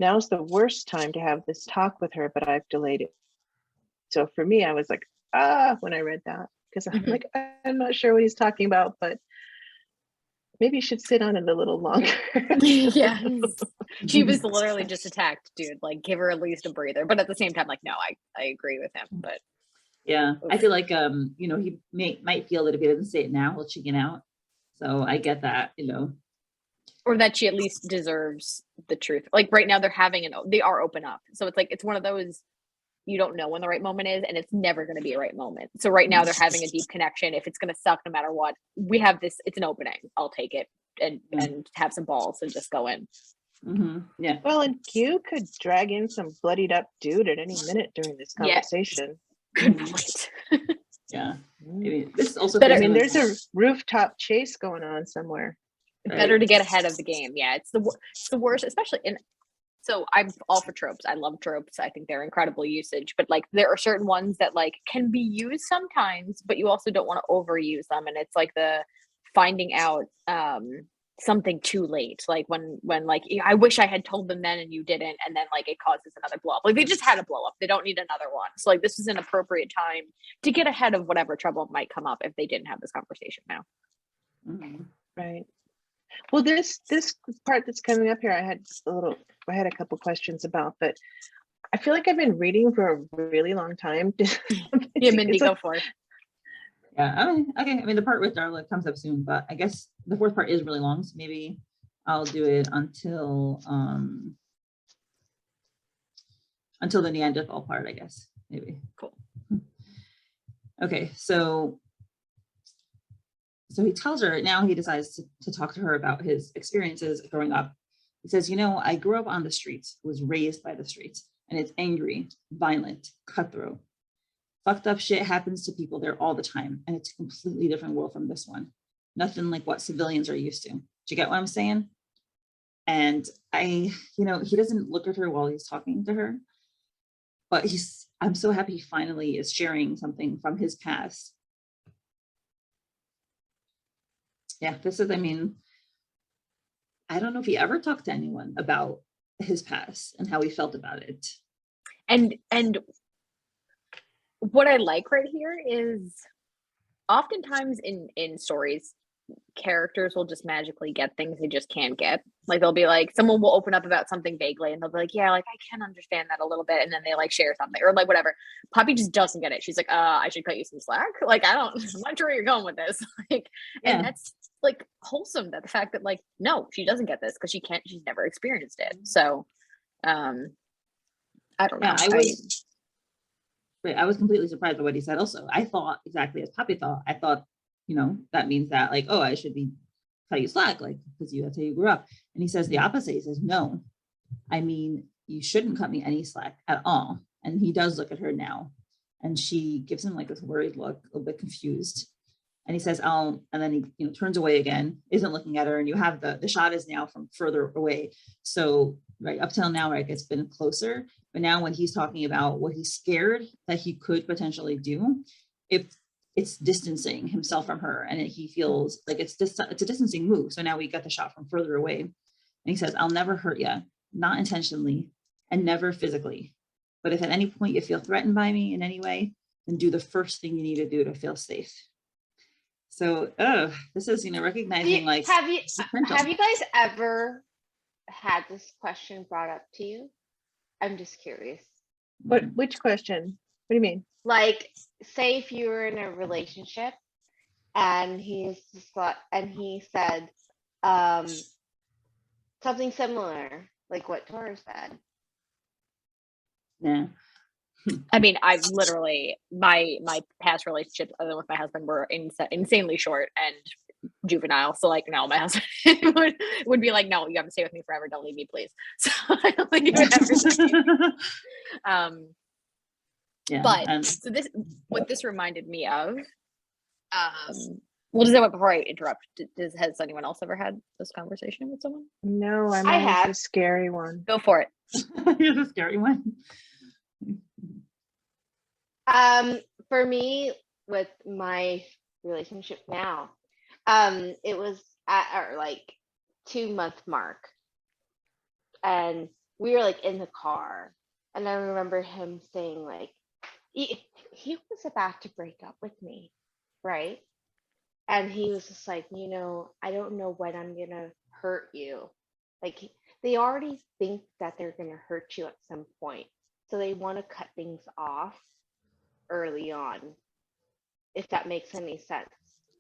Now's the worst time to have this talk with her, but I've delayed it. So for me, I was like, when I read that, because I'm like, I'm not sure what he's talking about, but maybe you should sit on it a little longer. Yeah. She was literally just attacked, dude. Like, give her at least a breather. But at the same time, like, no, I agree with him. But yeah, I feel like he might feel that if he doesn't say it now, he'll chicken out. So I get that, or that she at least deserves the truth. Like right now, they are open up. So it's like it's one of those you don't know when the right moment is, and it's never going to be a right moment. So right now they're having a deep connection. If it's going to suck, no matter what, we have this. It's an opening. I'll take it and have some balls and just go in. Mm-hmm. Yeah. Well, and Q could drag in some bloodied up dude at any minute during this conversation. Good point. Yeah. Maybe this is also better. I mean, there's a rooftop chase going on somewhere. Better to get ahead of the game. Yeah, it's the worst, especially in. So I'm all for tropes. I love tropes. I think they're incredible usage. But like there are certain ones that like can be used sometimes, but you also don't want to overuse them. And it's like the finding out something too late. Like when like I wish I had told them then and you didn't, and then like it causes another blow up. Like they just had a blow up. They don't need another one. So like this is an appropriate time to get ahead of whatever trouble might come up if they didn't have this conversation now. Mm-hmm. Right. Well, this part that's coming up here, I had a couple questions about, but I feel like I've been reading for a really long time. Yeah, Mindy, go for it. Yeah, okay. I mean, the part with Darla comes up soon, but I guess the fourth part is really long, so maybe I'll do it until until the Neanderthal part, I guess, maybe. Cool. Okay, so he tells her, now he decides to talk to her about his experiences growing up. He says, I grew up on the streets, was raised by the streets, and it's angry, violent, cutthroat. Fucked up shit happens to people there all the time, and it's a completely different world from this one. Nothing like what civilians are used to. Do you get what I'm saying? And he doesn't look at her while he's talking to her, but I'm so happy he finally is sharing something from his past. Yeah, I don't know if he ever talked to anyone about his past and how he felt about it. And what I like right here is oftentimes in stories, characters will just magically get things they just can't get. Like they'll be like, someone will open up about something vaguely and they'll be like, yeah, like I can understand that a little bit. And then they like share something or like whatever. Poppy just doesn't get it. She's like, I should cut you some slack. Like, I'm not sure where you're going with this. Like, yeah. And that's like wholesome, that the fact that like, no, she doesn't get this because she's never experienced it. So, I don't know. Yeah, I was completely surprised by what he said. Also, I thought exactly as Poppy thought. I thought, that means that like, oh, I should be cut you slack, like, because that's how you grew up. And he says the opposite. He says, no, I mean, you shouldn't cut me any slack at all. And he does look at her now, and she gives him like this worried look, a little bit confused. And he says, and then he turns away again, isn't looking at her. And you have the shot is now from further away. So right up till now, right, it's been closer. But now when he's talking about what he's scared that he could potentially do, it's distancing himself from her, and he feels like it's a distancing move. So now we got the shot from further away, and he says, I'll never hurt you, not intentionally, and never physically. But if at any point you feel threatened by me in any way, then do the first thing you need to do to feel safe. So, this is, recognizing like. Have you guys ever had this question brought up to you? I'm just curious. Which question? What do you mean? Like, say if you were in a relationship and he said something similar, like what Tora said. Yeah. I mean, I've literally, my past relationships other than with my husband were insanely short and juvenile. So like, no, my husband would be like, no, you have to stay with me forever. Don't leave me, please. So I don't think it would ever yeah, but so what this reminded me of, well, does that before I interrupt, has anyone else ever had this conversation with someone? No, I have a scary one. Go for it. Here's a scary one. For me, with my relationship now, it was at our like 2-month mark, and we were like in the car, and I remember him saying like he was about to break up with me, right? And he was just like, I don't know when I'm gonna hurt you. Like they already think that they're gonna hurt you at some point, so they want to cut things off early on, if that makes any sense.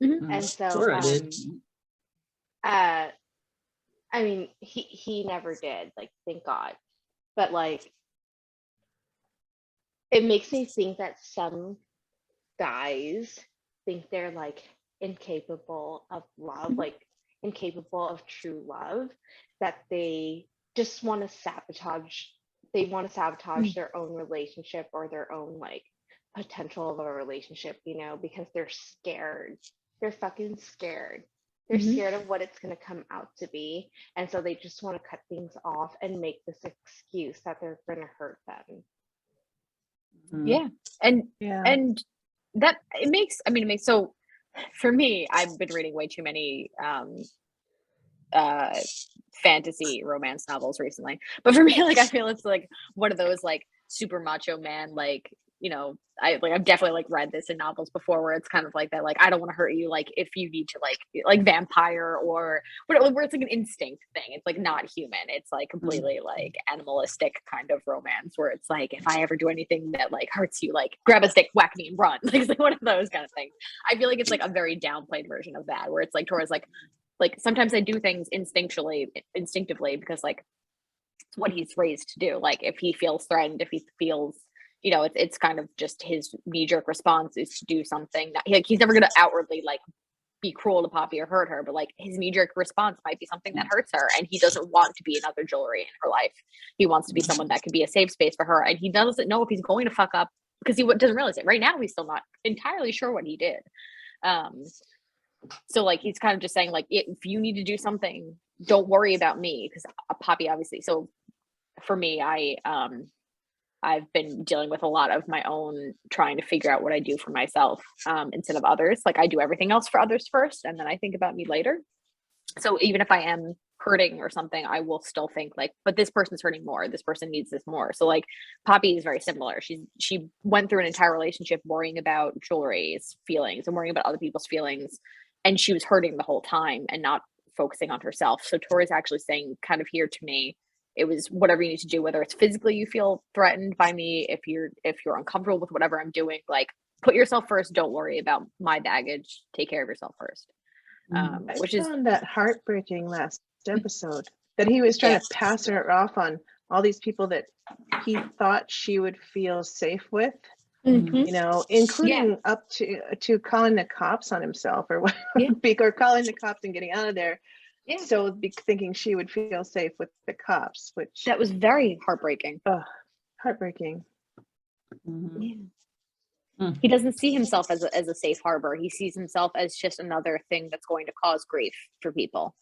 Mm-hmm. And so Tora did. I mean, he never did, like, thank God. But like, it makes me think that some guys think they're like incapable of love, like incapable of true love, that they just want to sabotage. They want to sabotage their own relationship or their own like potential of a relationship, because they're scared. They're fucking scared. They're scared of what it's going to come out to be. And so they just want to cut things off and make this excuse that they're going to hurt them. Yeah. And that it makes so for me, I've been reading way too many fantasy romance novels recently. But for me, like, I feel it's like one of those like super macho man, like, I've definitely like read this in novels before where it's kind of like that, like, I don't want to hurt you, like if you need to like vampire or whatever, where it's like an instinct thing. It's like not human. It's like completely like animalistic kind of romance where it's like, if I ever do anything that like hurts you, like grab a stick, whack me and run. Like it's like one of those kind of things. I feel like it's like a very downplayed version of that, where it's like Tora's like sometimes I do things instinctively because like what he's raised to do. Like if he feels threatened, if he feels, you know, it's kind of just his knee-jerk response is to do something that he's never going to outwardly like be cruel to Poppy or hurt her, but like his knee-jerk response might be something that hurts her, and he doesn't want to be another Julri in her life. He wants to be someone that could be a safe space for her, and he doesn't know if he's going to fuck up because he doesn't realize it right now. He's still not entirely sure what he did. So like he's kind of just saying like, if you need to do something, don't worry about me, because Poppy obviously. So for me, I've been dealing with a lot of my own trying to figure out what I do for myself instead of others. Like I do everything else for others first, and then I think about me later. So even if I am hurting or something, I will still think like, but this person's hurting more. This person needs this more. So like Poppy is very similar. She went through an entire relationship worrying about Julri's feelings and worrying about other people's feelings, and she was hurting the whole time and not focusing on herself. So Tora's actually saying kind of here to me, it was whatever you need to do, whether it's physically you feel threatened by me, if you're uncomfortable with whatever I'm doing, like put yourself first. Don't worry about my baggage. Take care of yourself first. Which is found that heartbreaking last episode, that he was trying to pass her off on all these people that he thought she would feel safe with, you know, including up to calling the cops on himself or what, or calling the cops and getting out of there. Yeah. So thinking she would feel safe with the cops, which that was very heartbreaking. Heartbreaking. He doesn't see himself as a safe harbor. He sees himself as just another thing that's going to cause grief for people,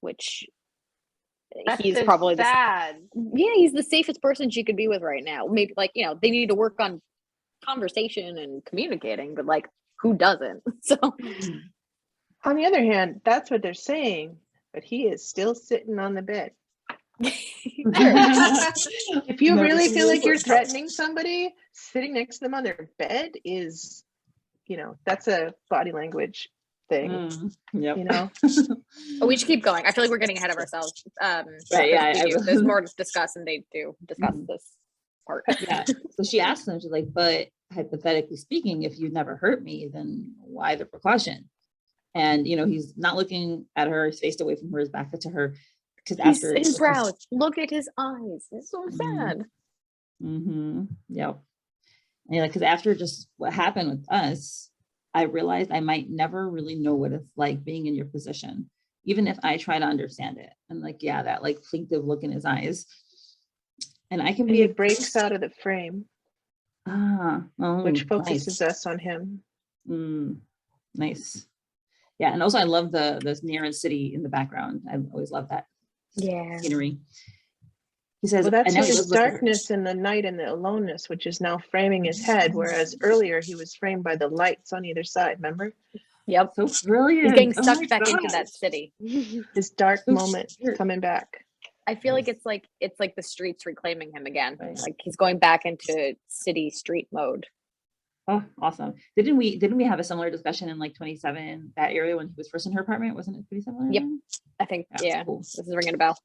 which he's probably sad. He's the safest person she could be with right now. Maybe like, you know, they need to work on conversation and communicating, but like who doesn't? So on the other hand, that's what they're saying, but he is still sitting on the bed. If you really feel like you're threatening somebody, sitting next to them on their bed is, you know, that's a body language thing. You know. We should keep going. I feel like we're getting ahead of ourselves. There's more to discuss, and they do discuss this part. Yeah. So she asked him, she's like, but hypothetically speaking, if you never hurt me, then why the precaution? And you know, he's not looking at her, he's faced away from her, his back to her. Because after his brows, look at his eyes. It's so sad. Yep. And like, because after just what happened with us, I realized I might never really know what it's like being in your position, even if I try to understand it. And like, that like plaintive look in his eyes. And I can be. He breaks out of the frame, which focuses us on him. Nice. Yeah, and also I love the near city in the background. I always love that. Scenery. He says, well, that's his darkness in the night and the aloneness, which is now framing his head, whereas earlier he was framed by the lights on either side. Remember? Yep. So brilliant. He's getting sucked back into that city. His dark moment coming back. I feel like it's like the streets reclaiming him again. Right. Like he's going back into city street mode. Oh, awesome. Didn't we have a similar discussion in like 27, that area when he was first in her apartment? Wasn't it pretty similar? Yep. I think, cool. This is ringing a bell.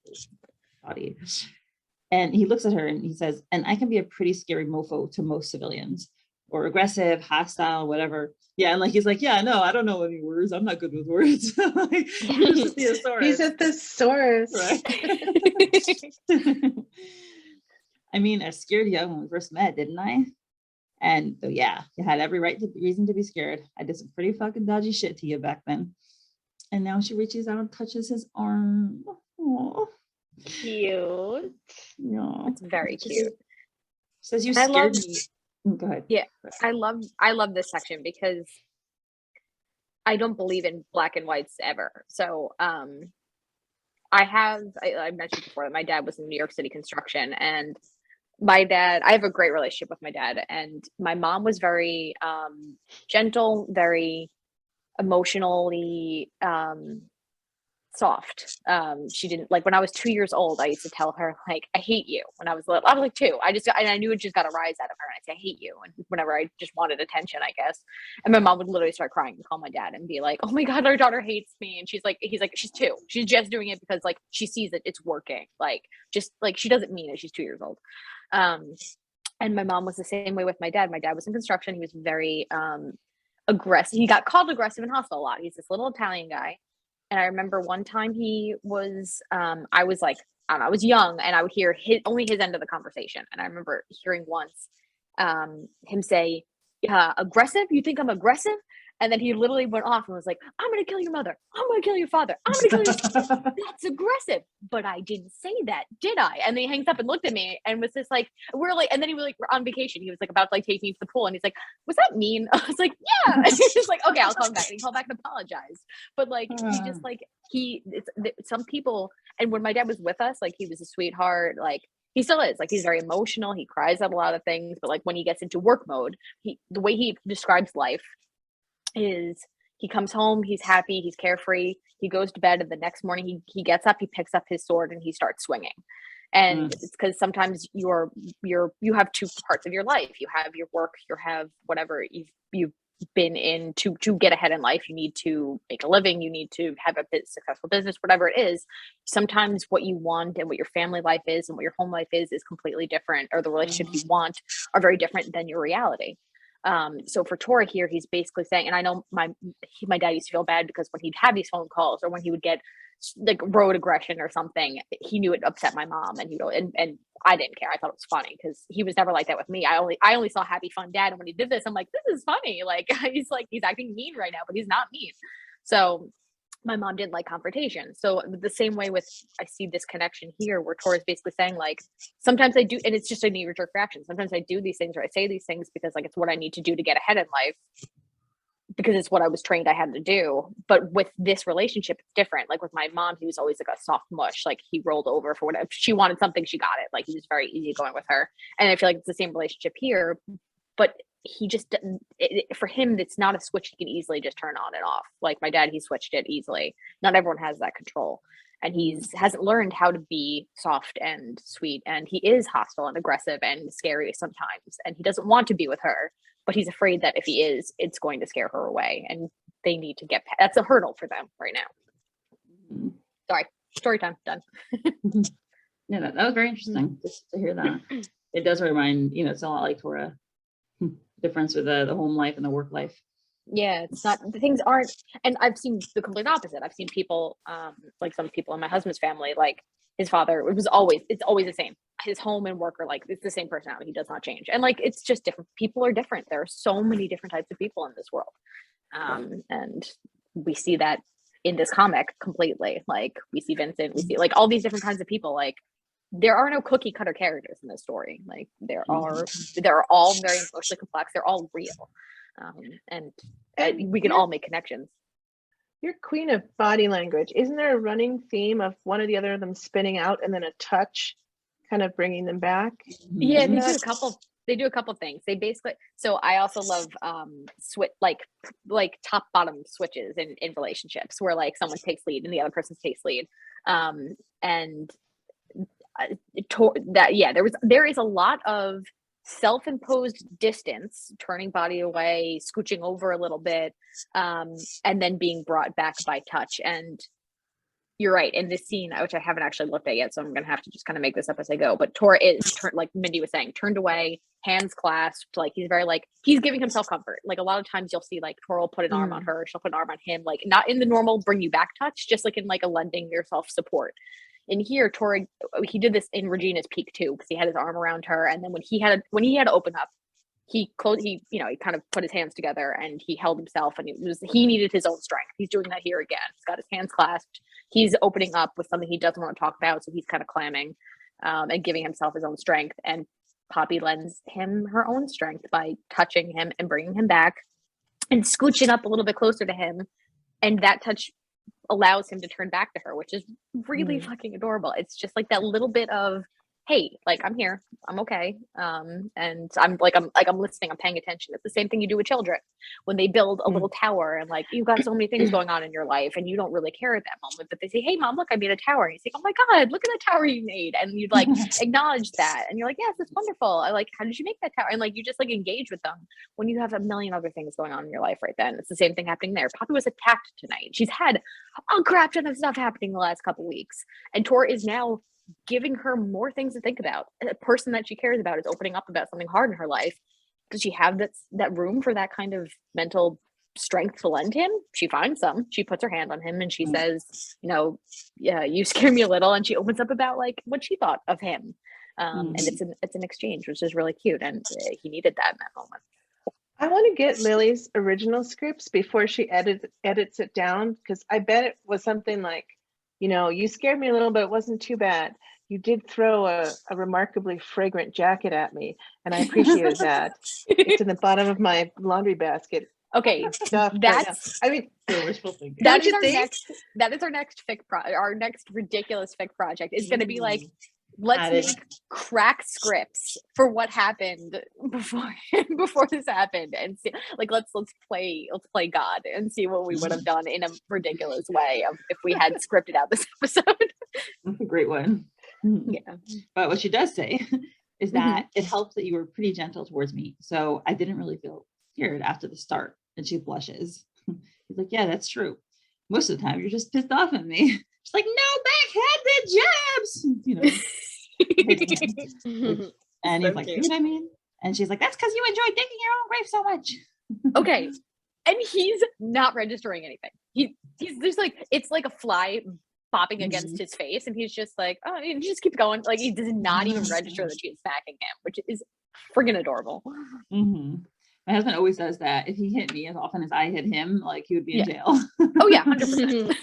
Body. And he looks at her and he says, and I can be a pretty scary mofo to most civilians, or aggressive, hostile, whatever. Yeah. And like, he's like, yeah, no, I don't know any words. I'm not good with words. Like, he's a thesaurus. Right. I mean, I scared you when we first met, didn't I? And so, yeah, you had every reason to be scared. I did some pretty fucking dodgy shit to you back then. And now she reaches out and touches his arm. Aww. Cute. Yeah, it's very cute. Says you scared me. Go ahead. Yeah, I love this section because I don't believe in black and whites ever. So I mentioned before that my dad was in New York City construction, and my dad, I have a great relationship with my dad, and my mom was very gentle, very emotionally soft. She didn't like when I was 2 years old, I used to tell her like, I hate you. When I was little, I was like 2. I knew it just got a rise out of her, and I'd say, I hate you. And whenever I just wanted attention, I guess. And my mom would literally start crying and call my dad and be like, oh my God, our daughter hates me. And he's like, she's 2. She's just doing it because like she sees that it's working. Like just like she doesn't mean it. She's 2 years old. And my mom was the same way with my dad. My dad was in construction. He was very aggressive. He got called aggressive and hostile a lot. He's this little Italian guy. And I remember one time he was, I was like I don't know, I was young and I would hear only his end of the conversation. And I remember hearing once him say, aggressive? You think I'm aggressive? And then he literally went off and was like, I'm going to kill your mother. I'm going to kill your father. I'm going to kill your That's aggressive. But I didn't say that, did I? And then he hangs up and looked at me and was just like, we're like, and then he was like, we're on vacation. He was like about to like take me to the pool. And he's like, was that mean? I was like, yeah. And he's just like, okay, I'll call him back. And he called back and apologized. But like, he just like, some people, and when my dad was with us, like he was a sweetheart. Like he still is, like he's very emotional. He cries at a lot of things. But like when he gets into work mode, the way he describes life is he comes home, he's happy, he's carefree, he goes to bed, and the next morning he gets up, he picks up his sword and he starts swinging. And it's because sometimes you have two parts of your life. You have your work, you have whatever you've been in to get ahead in life. You need to make a living, you need to have a successful business, whatever it is. Sometimes what you want and what your family life is and what your home life is completely different, or the relationship you want are very different than your reality. So for Tora here, he's basically saying, and I know my dad used to feel bad because when he'd have these phone calls or when he would get like road aggression or something, he knew it upset my mom, and and I didn't care. I thought it was funny because he was never like that with me. I only saw happy, fun dad, and when he did this, I'm like, this is funny. Like he's acting mean right now, but he's not mean. So my mom didn't like confrontation. So the same way I see this connection here where Tora's basically saying like, sometimes I do, and it's just a knee-jerk reaction. Sometimes I do these things or I say these things because like, it's what I need to do to get ahead in life because it's what I was trained I had to do. But with this relationship, it's different. Like with my mom, he was always like a soft mush. Like he rolled over for whatever. If she wanted something, she got it. Like he was very easygoing with her. And I feel like it's the same relationship here, but he just for him, it's not a switch he can easily just turn on and off. Like my dad, he switched it easily. Not everyone has that control, and hasn't learned how to be soft and sweet, and he is hostile and aggressive and scary sometimes, and he doesn't want to be with her, but he's afraid that if he is, it's going to scare her away, and they need to get that's a hurdle for them right now. Sorry, story time done. Yeah, that was very interesting just to hear that. It does remind, it's a lot like Tora. Difference with the home life and the work life. Yeah, it's not, the things aren't, and I've seen the complete opposite. I've seen people, like some people in my husband's family, like his father, it's always the same. His home and work are like, it's the same personality. He does not change. And like, it's just different. People are different. There are so many different types of people in this world. And we see that in this comic completely. Like we see Vincent, we see like all these different kinds of people. Like there are no cookie cutter characters in this story. Like they're all very emotionally complex. They're all real. And we can all make connections. You're queen of body language. Isn't there a running theme of one or the other of them spinning out and then a touch kind of bringing them back? Yeah, they do a couple things. They basically, so I also love switch like top bottom switches in relationships where like someone takes lead and the other person takes lead. And there is a lot of self-imposed distance, turning body away, scooching over a little bit, and then being brought back by touch. And you're right, in this scene, which I haven't actually looked at yet, so I'm gonna have to just kind of make this up as I go, but Tora is like Mindy was saying, turned away, hands clasped, like he's very like, he's giving himself comfort. Like a lot of times you'll see like Tora will put an arm on her, she'll put an arm on him, like not in the normal bring you back touch, just like in like a lending yourself support. In here, Tora, he did this in Regina's Peak too, because he had his arm around her, and then when he had to open up, he kind of put his hands together and he held himself, and he needed his own strength. He's doing that here again. He's got his hands clasped. He's opening up with something he doesn't want to talk about, so he's kind of clamming and giving himself his own strength. And Poppy lends him her own strength by touching him and bringing him back and scooching up a little bit closer to him, and that touch allows him to turn back to her, which is really fucking adorable. It's just like that little bit of, hey, like I'm here, I'm okay, and I'm listening, I'm paying attention. It's the same thing you do with children when they build a little tower, and like you've got so many things going on in your life and you don't really care at that moment, but they say, hey mom, look, I made a tower, and you say, oh my god, look at that tower you made, and you'd like acknowledge that, and you're like, yes, it's wonderful, I like, how did you make that tower? And like you just like engage with them when you have a million other things going on in your life right then. It's the same thing happening there. Poppy was attacked tonight. She's had a crap ton of stuff happening the last couple weeks, and Tora is now giving her more things to think about. A person that she cares about is opening up about something hard in her life. Does she have that room for that kind of mental strength to lend him. She finds some. She puts her hand on him and she says, yeah, you scare me a little. And she opens up about like what she thought of him. And it's an exchange, which is really cute. And he needed that in that moment. I want to get Lily's original scripts before she edits it down, because I bet it was something like, you scared me a little, but it wasn't too bad. You did throw a remarkably fragrant jacket at me, and I appreciated that. It's in the bottom of my laundry basket. Okay, Stuff. that's. I mean, wishful thinking. That is our next fic our next ridiculous fic project is going to be like, let's make crack scripts for what happened before this happened, and see, like let's play God and see what we would have done in a ridiculous way if we had scripted out this episode. That's a great one. Yeah, but what she does say is that it helped that you were pretty gentle towards me, so I didn't really feel scared after the start. And she blushes. He's like, yeah, that's true. Most of the time you're just pissed off at me. She's like, no backhanded jabs, and he's like, see what I mean? And she's like, that's because you enjoy digging your own grave so much. Okay. And he's not registering anything. He's just like, it's like a fly bopping against his face, and he's just like, oh, he just keeps going. Like, he does not even register that she's smacking him, which is friggin' adorable. My husband always says that if he hit me as often as I hit him, like he would be in jail. Oh yeah, 100%.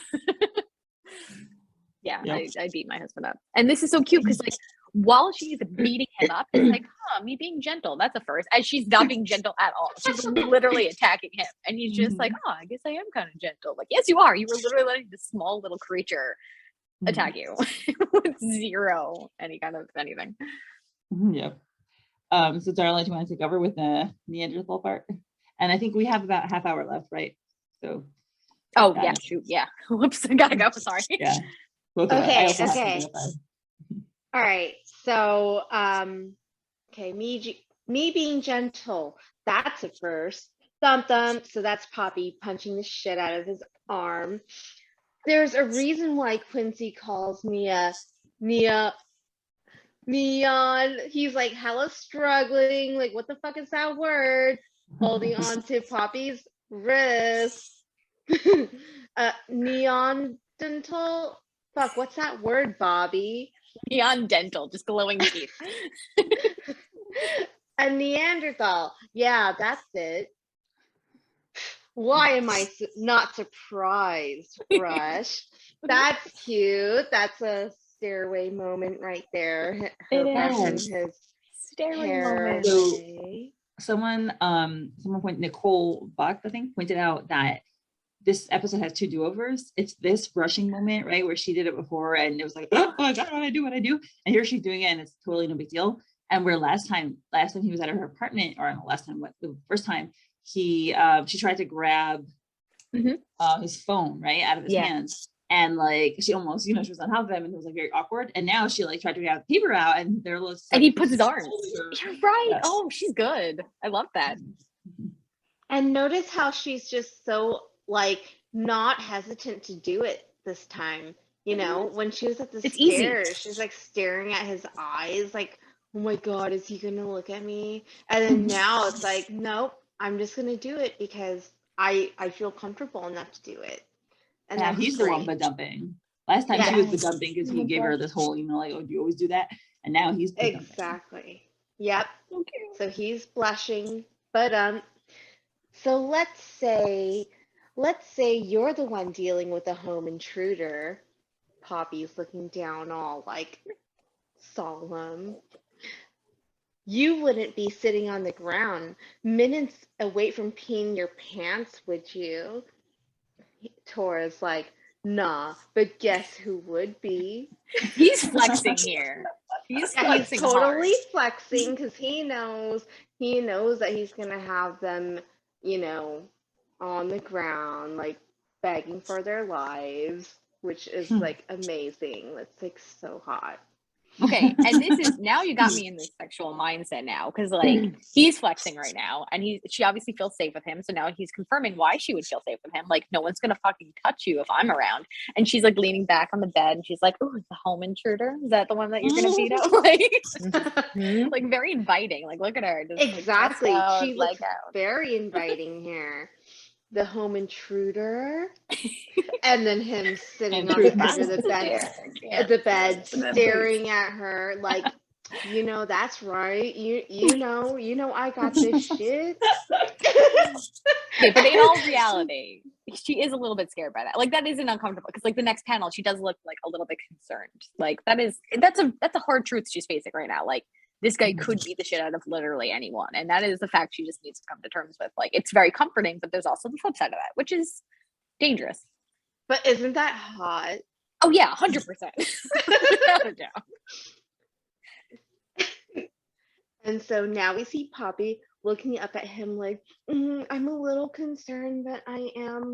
Yeah, yep. I beat my husband up. And this is so cute because like while she's beating him up, it's like, me being gentle, that's a first. And she's not being gentle at all. She's literally attacking him. And he's just like, I guess I am kind of gentle. Like, yes, you are. You were literally letting this small little creature attack you with zero any kind of anything. Yeah. So Darla, do you want to take over with the Neanderthal part? And I think we have about a half hour left, right? So. Oh yeah, shoot, yeah. Whoops, I gotta go. Sorry. Yeah. Okay. All right. So, okay, me being gentle. That's a first. Thump thump. So that's Poppy punching the shit out of his arm. There's a reason why Quincy calls me a Neon. He's like hella struggling. Like, what the fuck is that word? Holding on to Poppy's wrist. Neon dental. Fuck, what's that word, Bobby? Neon dental, just glowing teeth. A Neanderthal. Yeah, that's it. Why am I not surprised, Rush? That's cute. That's a stairway moment right there. It is. His stairway moment. So, someone pointed, Nicole Buck, I think, pointed out that this episode has two do-overs. It's this brushing moment, right, where she did it before and it was like, oh, I got what I do, and here she's doing it and it's totally no big deal. And where last time he was at her apartment, or the first time she tried to grab his phone right out of his hands, and like she almost, she was on top of him and it was like very awkward. And now she like tried to grab the paper out and they're and he puts his arms. You're right. Yes. Oh, she's good. I love that. And notice how she's just so like not hesitant to do it this time. When she was at the stairs, she's like staring at his eyes like, oh my God, is he gonna look at me? And then now it's like, nope, I'm just gonna do it because I feel comfortable enough to do it. And yeah, he's the one for dumping. Last time she was the dumping because he gave her this whole, like, oh, do you always do that? And now he's the exactly. Yep. Okay. So he's blushing, but so let's say you're the one dealing with a home intruder. Poppy's looking down all like solemn. You wouldn't be sitting on the ground minutes away from peeing your pants, would you? Tora's like, nah, but guess who would be? He's flexing here. He's flexing totally flexing because he knows that he's gonna have them, on the ground, like begging for their lives, which is like amazing. That's like so hot. Okay, and this is now you got me in this sexual mindset now because like he's flexing right now, and she obviously feels safe with him. So now he's confirming why she would feel safe with him. Like no one's gonna fucking touch you if I'm around. And she's like leaning back on the bed, and she's like, "Oh, the home intruder. Is that the one that you're gonna beat up?" Like very inviting. Like look at her. Just, exactly. She looks very inviting here. the home intruder, and then him sitting And on the through edge of the bed, staring at her like, that's right. You know, I got this shit. Okay, but in all reality, she is a little bit scared by that. Like, that isn't uncomfortable because, like, the next panel, she does look like a little bit concerned. Like, that's a hard truth she's facing right now. Like, this guy could beat the shit out of literally anyone, and that is the fact she just needs to come to terms with. Like, it's very comforting, but there's also the flip side of that, which is dangerous. But isn't that hot? Oh yeah, 100%. Without a doubt. And so now we see Poppy looking up at him like, I'm a little concerned, but I am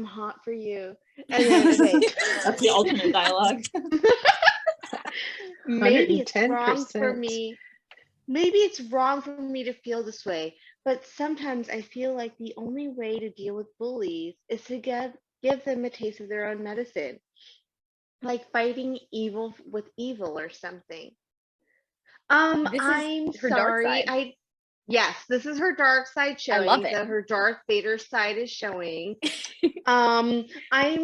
hot for you. And then, okay. That's the alternate dialogue. Maybe it's wrong for me. Maybe it's wrong for me to feel this way, but sometimes I feel like the only way to deal with bullies is to give them a taste of their own medicine, like fighting evil with evil or something. I'm sorry. Yes, this is her dark side showing. I love it. Her Darth Vader side is showing. I'm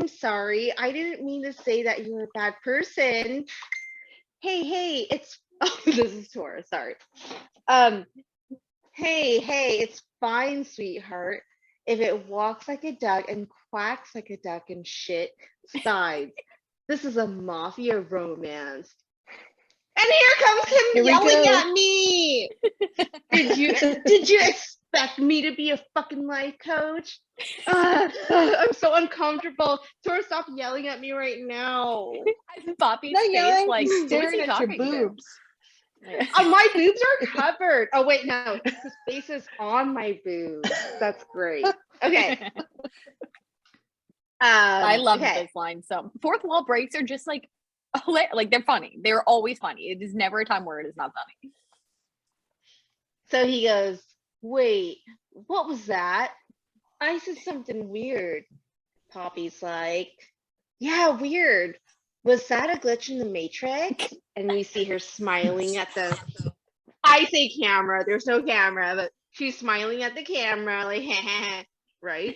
sorry. I didn't mean to say that you're a bad person. Hey, it's this is Tora, sorry. Hey, it's fine, sweetheart. If it walks like a duck and quacks like a duck and shit, sides. This is a mafia romance. And here comes him yelling at me. Did you expect me to be a fucking life coach? I'm so uncomfortable. Tora, stop yelling at me right now. Poppy's face, yelling, like, staring at your boobs. My boobs are covered. Oh wait, no, his face is on my boobs. That's great. Okay. I love this line. So fourth wall breaks are just like they're funny. They're always funny. It is never a time where it is not funny. So he goes, wait, what was that? I said something weird. Poppy's like, yeah, weird. Was that a glitch in the Matrix? And we see her smiling at the, I say camera, there's no camera, but she's smiling at the camera, like, right?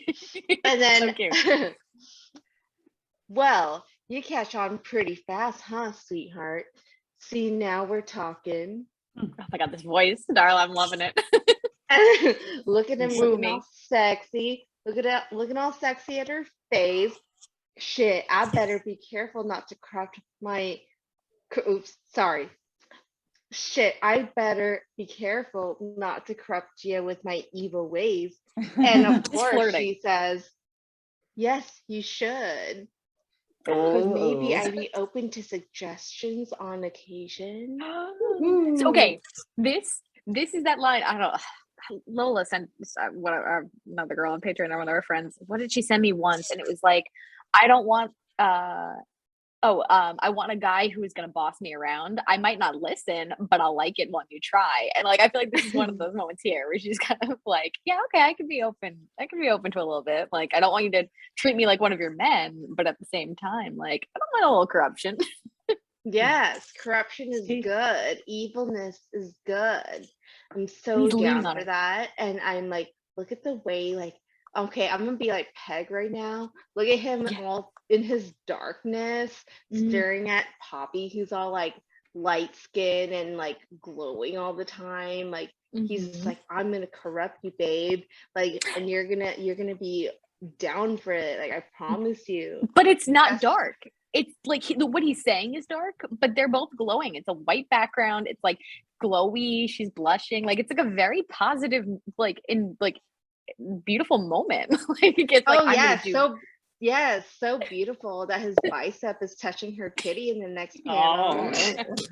And then, So well, you catch on pretty fast, huh, sweetheart? See, now we're talking. Oh my God, this voice, Darla, I'm loving it. Look at him looking all sexy. Looking all sexy at her face. Shit, I better be careful not to corrupt my. Oops, sorry. Shit, I better be careful not to corrupt you with my evil ways. And of course, she says, yes, you should. Because maybe I'd be open to suggestions on occasion. So, okay, this is that line. I don't know. Lola sent another girl on Patreon, one of our friends. What did she send me once? And it was like, I don't want I want a guy who is going to boss me around. I might not listen, but I'll like it when you try. And like, I feel like this is one of those moments here where she's kind of like, yeah, okay, I can be open to a little bit. Like, I don't want you to treat me like one of your men, but at the same time, like, I don't mind a little corruption. Yes, corruption is good. Evilness is good. I'm so down for that. And I'm like, look at the way, like, okay, I'm gonna be like Peg right now. Look at him all in his darkness, staring at Poppy, who's all like light skin and like glowing all the time. Like he's just like, I'm gonna corrupt you, babe. Like, and you're gonna be down for it. Like, I promise you. But it's not dark. It's like what he's saying is dark, but they're both glowing. It's a white background. It's like glowy. She's blushing. Like, it's like a very positive, like, in like beautiful moment. Like, it's like, so beautiful that his bicep is touching her kitty in the next panel.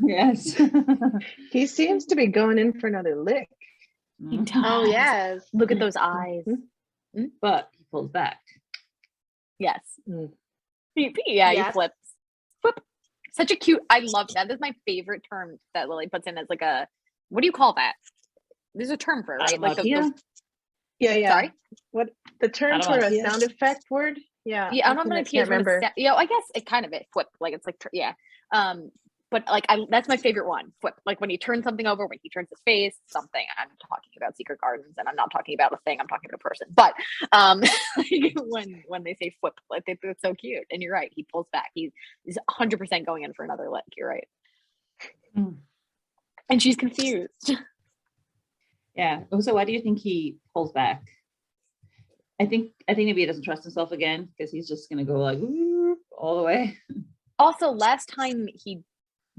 Yes. He seems to be going in for another lick. He does. Oh yes. Look at those eyes. But he pulls back. Yes. He flips. Flip. Such a cute, I love that. That's my favorite term that Lily puts in as like a, what do you call that? There's a term for it, right? Like yeah. Sorry? What the term for a sound effect word? Yeah. Yeah, I don't know if he has remember. I guess it kind of flip. Like, it's like, but like that's my favorite one. Flip, like when he turns something over, when he turns his face, something. I'm talking about Secret Gardens, and I'm not talking about a thing. I'm talking about a person. But when they say flip, like it's so cute. And you're right, he pulls back. He's 100% going in for another lick. You're right. And she's confused. Yeah. So why do you think he pulls back? I think maybe he doesn't trust himself again because he's just gonna go like all the way. Also, last time he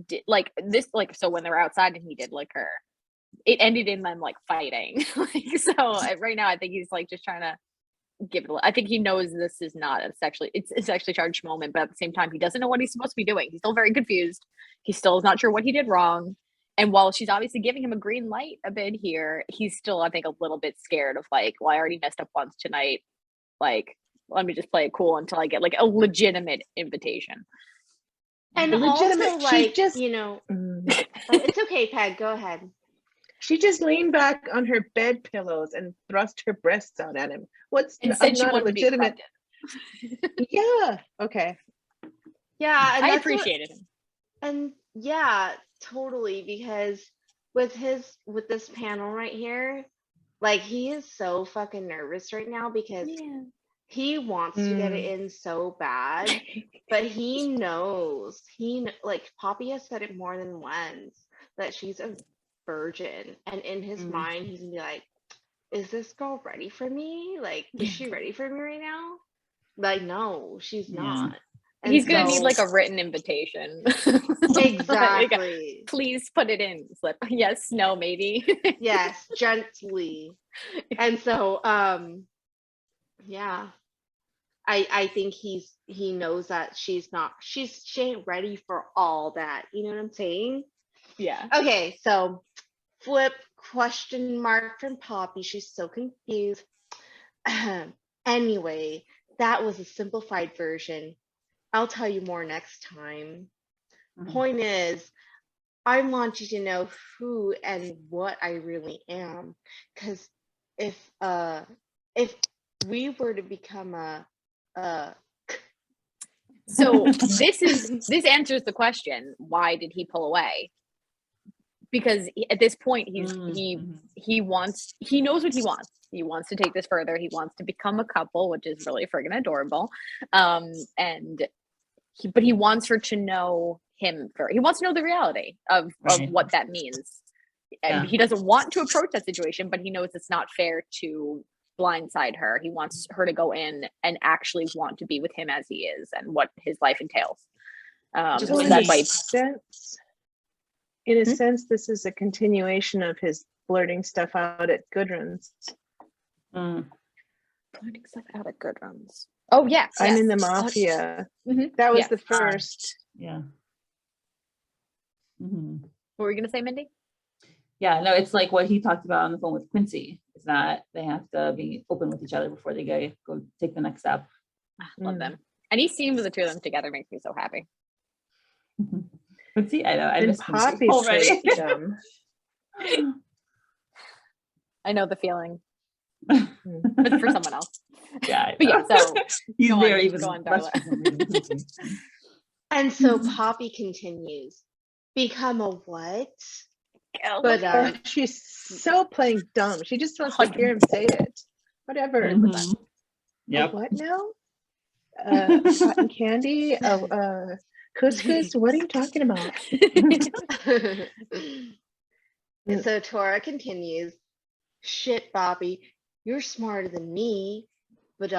did like this, like so when they were outside and he did lick her, it ended in them like fighting. Like, so right now, I think he's like just trying to give it. I think he knows this is not a sexually charged moment, but at the same time, he doesn't know what he's supposed to be doing. He's still very confused. He still is not sure what he did wrong. And while she's obviously giving him a green light a bit here, he's still, I think, a little bit scared of like, well, I already messed up once tonight. Like, let me just play it cool until I get like a legitimate invitation. And legitimate, also, like, just, it's okay, Peg, go ahead. She just leaned back on her bed pillows and thrust her breasts out at him. And said she not a wanted legitimate? Yeah. Okay. Yeah, and I appreciated him. And yeah, totally, because with this panel right here, like he is so fucking nervous right now because he wants to get it in so bad, but he knows like Poppy has said it more than once that she's a virgin, and in his mind he's gonna be like, is this girl ready for me? Like, is she ready for me right now? Like, no, she's not. And he's gonna need like a written invitation. Exactly. Like, please put it in. Slip. Yes, no, maybe. Yes, gently. And so yeah. I think he knows that she ain't ready for all that. You know what I'm saying? Yeah. Okay, so flip question mark from Poppy. She's so confused. Anyway, that was a simplified version. I'll tell you more next time. Point is, I want you to know who and what I really am. Because if we were to become so this answers the question, why did he pull away? Because at this point he knows what he wants. He wants to take this further. He wants to become a couple, which is really friggin' adorable. But he wants her to know him first. He wants to know the reality of what that means. And he doesn't want to approach that situation, but he knows it's not fair to blindside her. He wants her to go in and actually want to be with him as he is and what his life entails. So in a sense, this is a continuation of his blurting stuff out at Gudrun's. Blurting stuff out at Gudrun's. Oh yeah, I'm in the mafia. That was the first. Yeah. What were you gonna say, Mindy? Yeah, no, it's like what he talked about on the phone with Quincy. Is that they have to be open with each other before they go take the next step. Love them. Any scene with the two of them together makes me so happy. Quincy, I know. I miss Poppy already. I know the feeling. But for someone else. Yeah. But yeah, so he's very go on, Darla. And so Poppy continues. Become a what? But she's so playing dumb. She just wants to hear him say it. Whatever. Yep. What now? Cotton candy? Couscous? What are you talking about? And so Tora continues. Shit, Bobby, you're smarter than me. But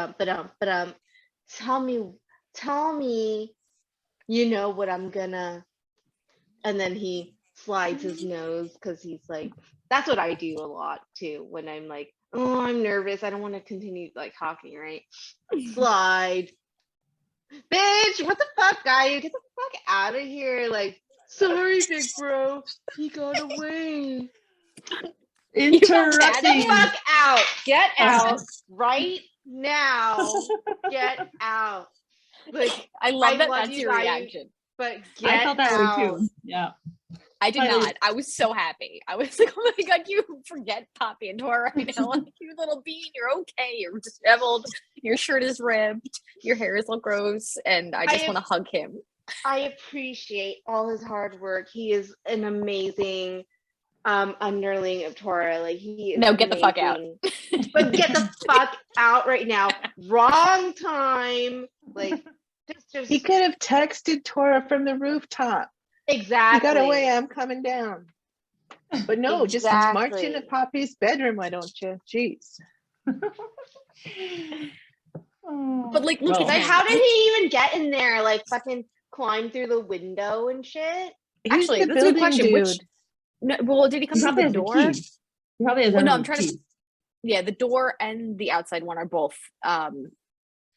tell me, you know what I'm gonna. And then he slides his nose because he's like, that's what I do a lot too when I'm like, oh, I'm nervous. I don't want to continue like talking, right? Slide. Bitch, what the fuck, guy? Get the fuck out of here. Like, sorry, big bro. He got away. Interrupting. Get the fuck out. Get out right now. Get out. Like, I love that's your reaction. But get I felt that out. way too. Yeah. I did not. I was so happy. I was like, oh my God, you forget Poppy and Tora right now. Like, you little bean, you're okay. You're disheveled. Your shirt is ripped. Your hair is all gross. And I just want to hug him. I appreciate all his hard work. He is an amazing underling of Tora. Like he is No, get the fuck out. But get the fuck out right now. Wrong time. Like just He could have texted Tora from the rooftop. exactly. You got away, I'm coming down. But no, just march into Poppy's bedroom, why don't you? Jeez. But like, look, like, how did he even get in there? Like, fucking climb through the window and shit. Actually, that's a good question. Which? No, well, did he come through the door? He probably has. Well, no, I'm trying to. Yeah, the door and the outside one are both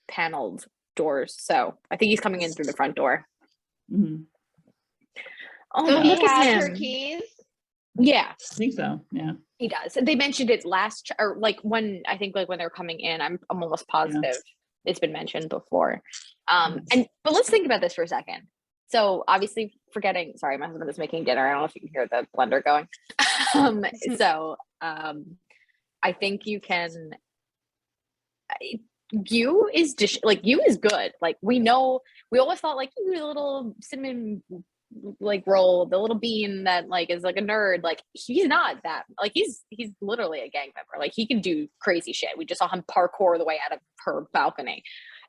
paneled doors. So I think he's coming in through the front door. Mm-hmm. Oh, so look at him. Her keys. Yeah, I think so. Yeah, he does. They mentioned it last, or like when I think like when they're coming in. I'm almost positive it's been mentioned before. But let's think about this for a second. So obviously, forgetting. Sorry, my husband is making dinner. I don't know if you can hear the blender going. I think you can. You is just like you is good. Like we know, we always thought like you a little cinnamon like roll, the little bean that like is like a nerd. Like he's not that. Like he's literally a gang member. Like he can do crazy shit. We just saw him parkour the way out of her balcony.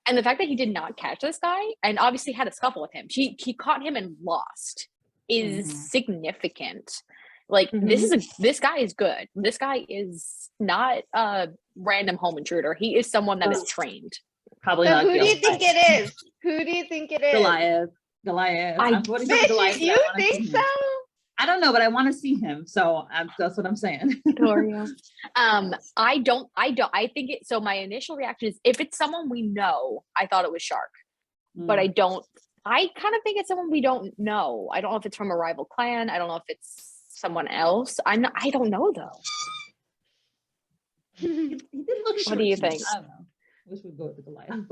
And the fact that he did not catch this guy and obviously had a scuffle with him, he caught him and lost is significant. Like this guy is good. This guy is not a random home intruder. He is someone that is trained. Probably so not. Who do you think it is? Who do you think it is? Goliath. I'm voting for Goliath. You think so? I don't know, but I want to see him. So that's what I'm saying. Tora. I don't. I think it. So my initial reaction is, if it's someone we know, I thought it was Shark, but I don't. I kind of think it's someone we don't know. I don't know if it's from a rival clan. I don't know if it's someone else. I don't know though. He did look short. What do you think? I don't know. I wish we'd go with the Goliath.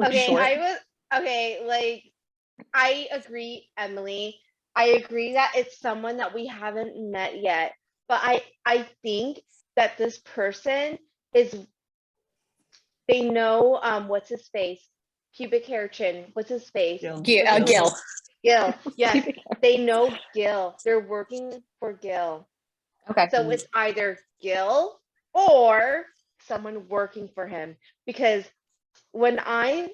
Like I agree, Emily. I agree that it's someone that we haven't met yet, but I think that this person is. They know what's his face, pubic hair, chin. What's his face? Gil. Gil. Yes, they know Gil. They're working for Gil. Okay. So it's either Gil or someone working for him, because when I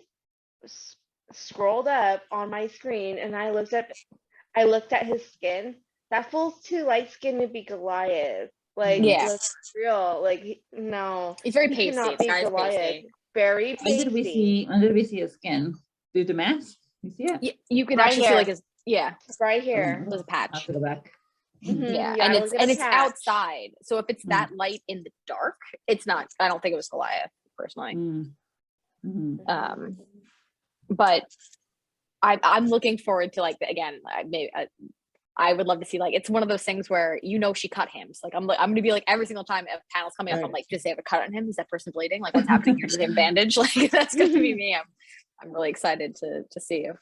scrolled up on my screen and I looked at his skin, that fool's too light skinned to be Goliath. Like, looks real. Like, no, he's very pasty. This guy's pasty. Very pasty. When did we see his skin? Through the mask? You see it? You can actually see like his right here. There's a patch. I'll have to go back. Yeah, and it's outside. So if it's that light in the dark, it's not. I don't think it was Goliath personally. But I'm looking forward to like again. I would love to see like it's one of those things where she cut him. So like I'm gonna be like every single time a panel's coming up, I'm like, does they have a cut on him? Is that person bleeding? Like what's happening here? Does he have a bandage? Like that's gonna be me. I'm really excited to see if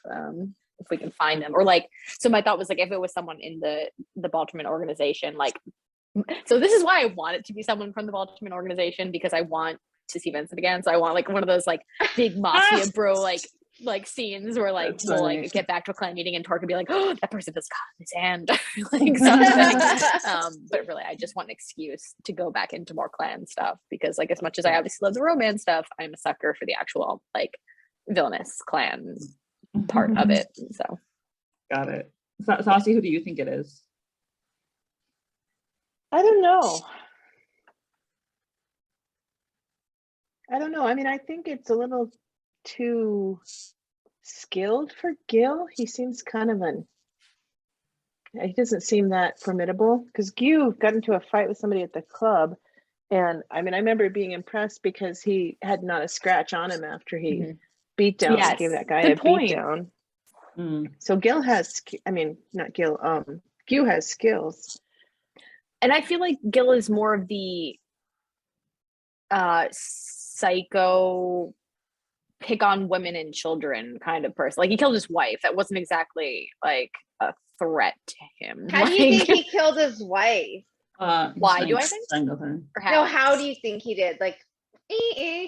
we can find them, or like. So my thought was like if it was someone in the Baltimore organization, like. So this is why I want it to be someone from the Baltimore organization, because I want to see Vincent again. So I want like one of those like big mafia bro like scenes where like we'll like get back to a clan meeting and Tor could be like, oh, that person has got his hand, like something. But really, I just want an excuse to go back into more clan stuff, because like as much as I obviously love the romance stuff, I'm a sucker for the actual like villainous clan part of it. So got it. Saucy, who do you think it is? I don't know. I mean, I think it's a little too skilled for Gil. He seems kind of he doesn't seem that formidable, because Gil got into a fight with somebody at the club, and I mean I remember being impressed because he had not a scratch on him after he beat down gave that guy a beat down. So Gil has, I mean not Gil, Gil has skills, and I feel like Gil is more of the psycho pick on women and children kind of person. Like he killed his wife. That wasn't exactly like a threat to him. How do you think he killed his wife? Why do I think? No, how do you think he did? Like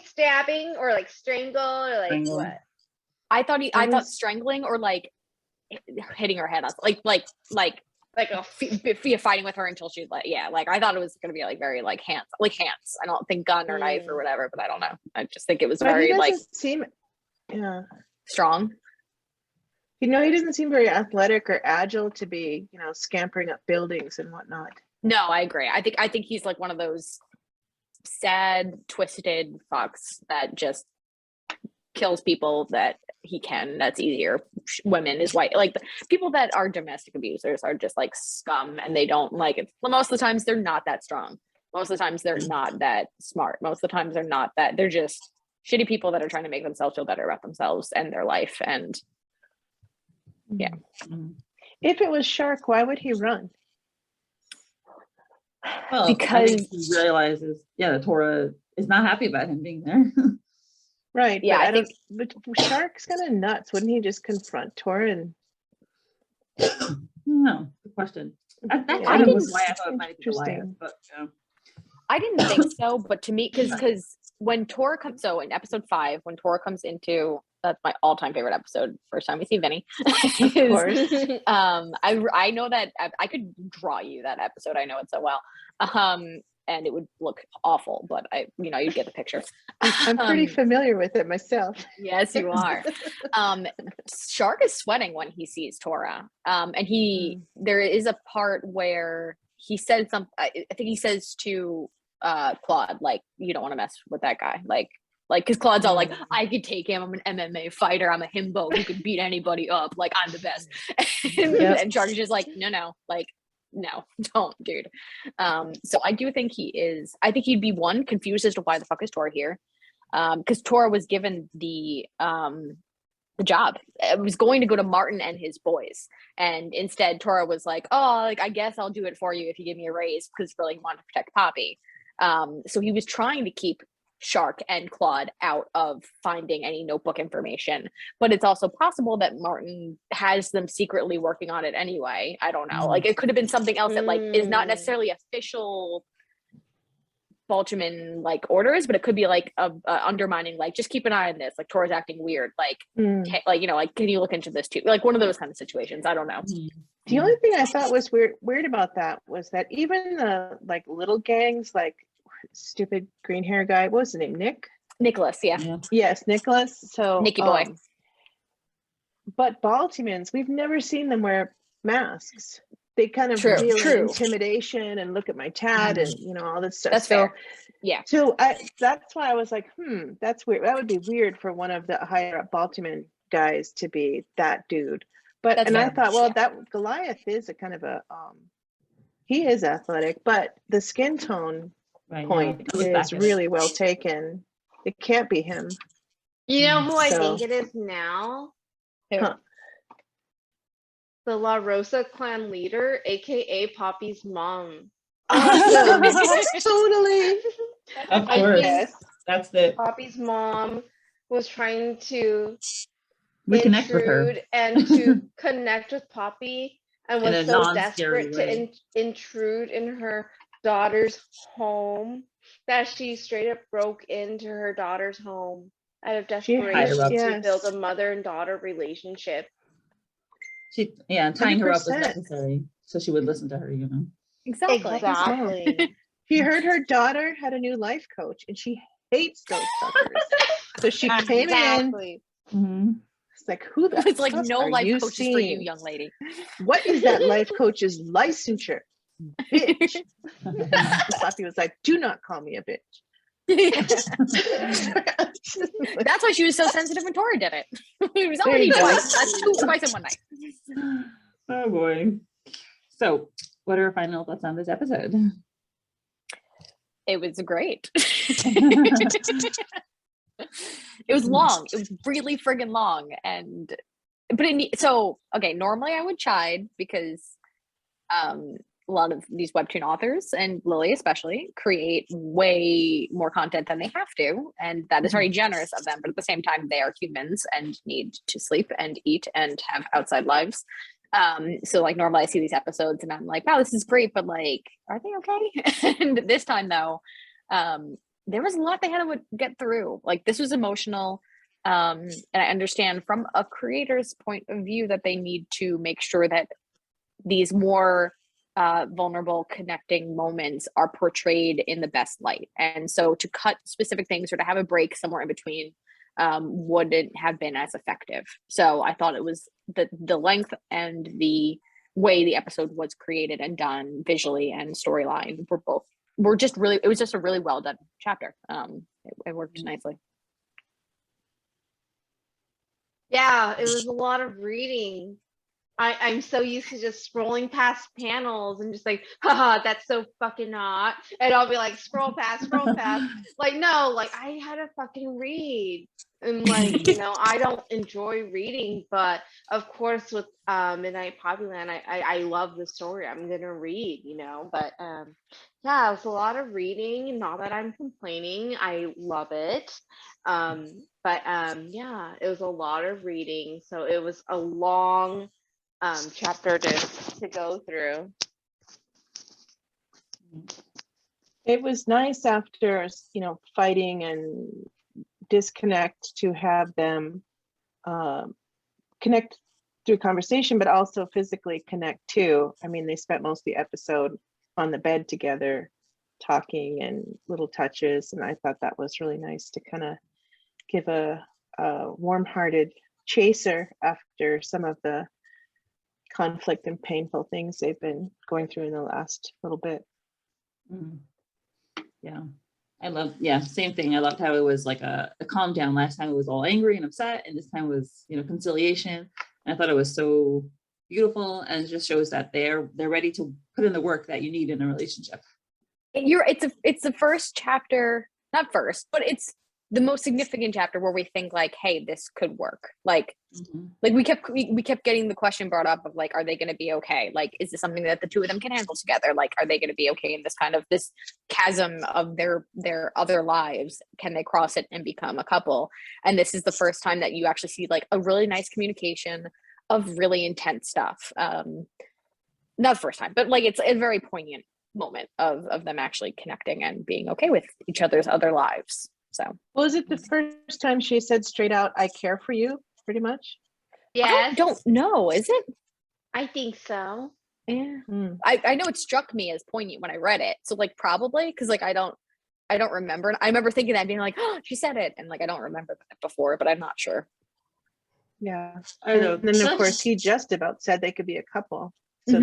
stabbing or like strangle or like what? I thought strangling or like hitting her head on fighting with her until she's like, I thought it was gonna be like very like hands. I don't think gun or knife or whatever, but I don't know. I just think it was very like seem strong. He doesn't seem very athletic or agile to be, scampering up buildings and whatnot. No, I agree. I think he's like one of those sad, twisted fucks that just kills people that he can. That's easier. Women is white. Like the people that are domestic abusers are just like scum, and they don't like it. Most of the times they're not that strong. Most of the times they're not that smart. Most of the times they're just shitty people that are trying to make themselves feel better about themselves and their life. And yeah. If it was Shark, why would he run? Well, because he realizes, that Tora is not happy about him being there. Right. Yeah, but Shark's kind of nuts. Wouldn't he just confront Tora? And no, good question. That kind of was why I thought it might be Goliath, but I didn't think so, but to me, because when Tora comes, so in episode 5, when Tora comes into, that's my all-time favorite episode, first time we see Vinny. Of course. I know that I could draw you that episode. I know it so well. And it would look awful, but you'd get the picture. I'm pretty familiar with it myself. Yes, you are. Shark is sweating when he sees Tora. And there is a part where he said something, I think he says to Claude, like, you don't want to mess with that guy. Like, because Claude's all like, I could take him. I'm an MMA fighter. I'm a himbo who can beat anybody up. Like, I'm the best. And Shark is just like, no, like, no, don't, dude. So I do think I think he'd be confused as to why the fuck is Tora here. Because Tora was given the job. It was going to go to Martin and his boys. And instead Tora was like, oh, like, I guess I'll do it for you if you give me a raise, because really he wanted to protect Poppy. So he was trying to keep Shark and Claude out of finding any notebook information, but it's also possible that Martin has them secretly working on it anyway. I don't know. Like, it could have been something else that like is not necessarily official Boltzmann like orders, but it could be like undermining, like, just keep an eye on this, like Tora's acting weird, like like can you look into this too, like one of those kind of situations. I don't know. The only thing I thought was weird about that was that even the like little gangs, like stupid green hair guy, what was his name, Nicholas, yes, Nicholas, so Nicky boy. But Baltimans, we've never seen them wear masks. They kind of deal in intimidation and look at my tat and all this stuff. That's fair. Yeah. So that's why I was like, that's weird. That would be weird for one of the higher up Baltimore guys to be that dude. But I thought, well, that Goliath is a kind of a he is athletic, but the skin tone point is really well taken. It can't be him. You know who I think it is now? Huh. The La Rosa clan leader, aka Poppy's mom. Awesome. Totally. Of course. That's the Poppy's mom was trying to reconnect with her and to connect with Poppy, and was so desperate to intrude in her daughter's home that she straight up broke into her daughter's home out of desperation to build a mother and daughter relationship. Tying her up was necessary so she would listen to her, Exactly. She heard her daughter had a new life coach and she hates those fuckers. So she came in. It's like, who the It's like, no life coaches for you, young lady. What is that life coach's licensure? Bitch. Saucy was like, do not call me a bitch. That's why she was so sensitive when Tora did it. It was only twice in one night. Oh boy. So what are our final thoughts on this episode? It was great. It was long. It was really friggin' long. Normally I would chide because a lot of these webtoon authors, and Lily especially, create way more content than they have to, and that is very generous of them, but at the same time they are humans and need to sleep and eat and have outside lives. So like normally I see these episodes and I'm like, wow, this is great, but like, are they okay? And this time though, there was a lot they had to get through. Like, this was emotional. And I understand from a creator's point of view that they need to make sure that these more vulnerable connecting moments are portrayed in the best light. And so to cut specific things or to have a break somewhere in between wouldn't have been as effective. So I thought it was the length and the way the episode was created and done visually and storyline it was just a really well done chapter. It worked nicely. Yeah, it was a lot of reading. I'm so used to just scrolling past panels and just like, haha, that's so fucking hot. And I'll be like, scroll past. Like, no, like I had to fucking read. And like, I don't enjoy reading, but of course with Midnight Poppyland, I love the story. I'm gonna read, but yeah, it was a lot of reading. Not that I'm complaining. I love it. But yeah, it was a lot of reading. So it was a long chapter to go through. It was nice after fighting and disconnect to have them connect through conversation, but also physically connect too. I mean, they spent most of the episode on the bed together talking and little touches, and I thought that was really nice to kind of give a warm-hearted chaser after some of the conflict and painful things they've been going through in the last little bit. Yeah, same thing. I loved how it was like a calm down. Last time it was all angry and upset, and this time it was conciliation. And I thought it was so beautiful, and it just shows that they're ready to put in the work that you need in a relationship. It's the first chapter, not first, but it's the most significant chapter where we think like, hey, this could work. Like we kept getting the question brought up of like, are they going to be okay? Like, is this something that the two of them can handle together? Like, are they going to be okay in this kind of this chasm of their other lives? Can they cross it and become a couple? And this is the first time that you actually see like a really nice communication of really intense stuff. Not the first time, but like it's a very poignant moment of them actually connecting and being okay with each other's other lives. So, well, is it the first time she said straight out, "I care for you," pretty much? Yes. I don't know. Is it? I think so. Yeah. I know it struck me as poignant when I read it. So like probably because like I don't remember. I remember thinking that being like, oh, she said it, and like I don't remember that before, but I'm not sure. Yeah. And then of course he just about said they could be a couple. So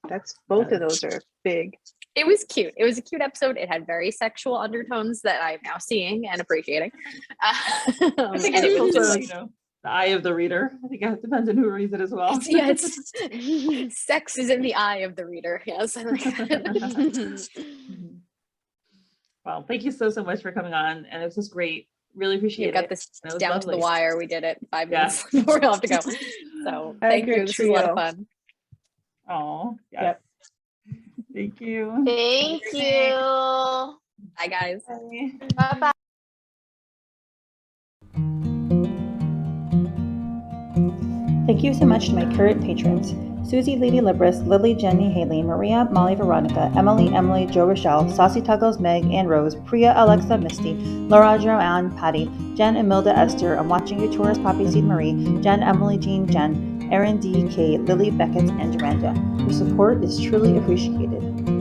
that's both of those are big. It was cute. It was a cute episode. It had very sexual undertones that I'm now seeing and appreciating. I think it was also, the eye of the reader. I think it depends on who reads it as well. Sex is in the eye of the reader. Yes. Well, thank you so much for coming on, and it was just great. Really appreciate it. We got this down lovely. To the wire. We did it 5 minutes Yeah. before we have to go. So thank you. This was a lot of fun. Oh, yes. Yep. Thank you. Thank you. Bye, guys. Bye-bye. Thank you so much to my current patrons: Susie, Lady Libris, Lily, Jenny, Haley, Maria, Molly, Veronica, Emily, Joe, Rochelle, Saucy, Tuggles, Meg, Ann Rose, Priya, Alexa, Misty, Laura, Joanne, Patty, Jen, Emilda, Esther, I'm Watching You, Taurus, Poppy Seed, Marie, Jen, Emily, Jean, Jen, Erin, D, Kate, Lily, Beckett, and Duranda. Your support is truly appreciated.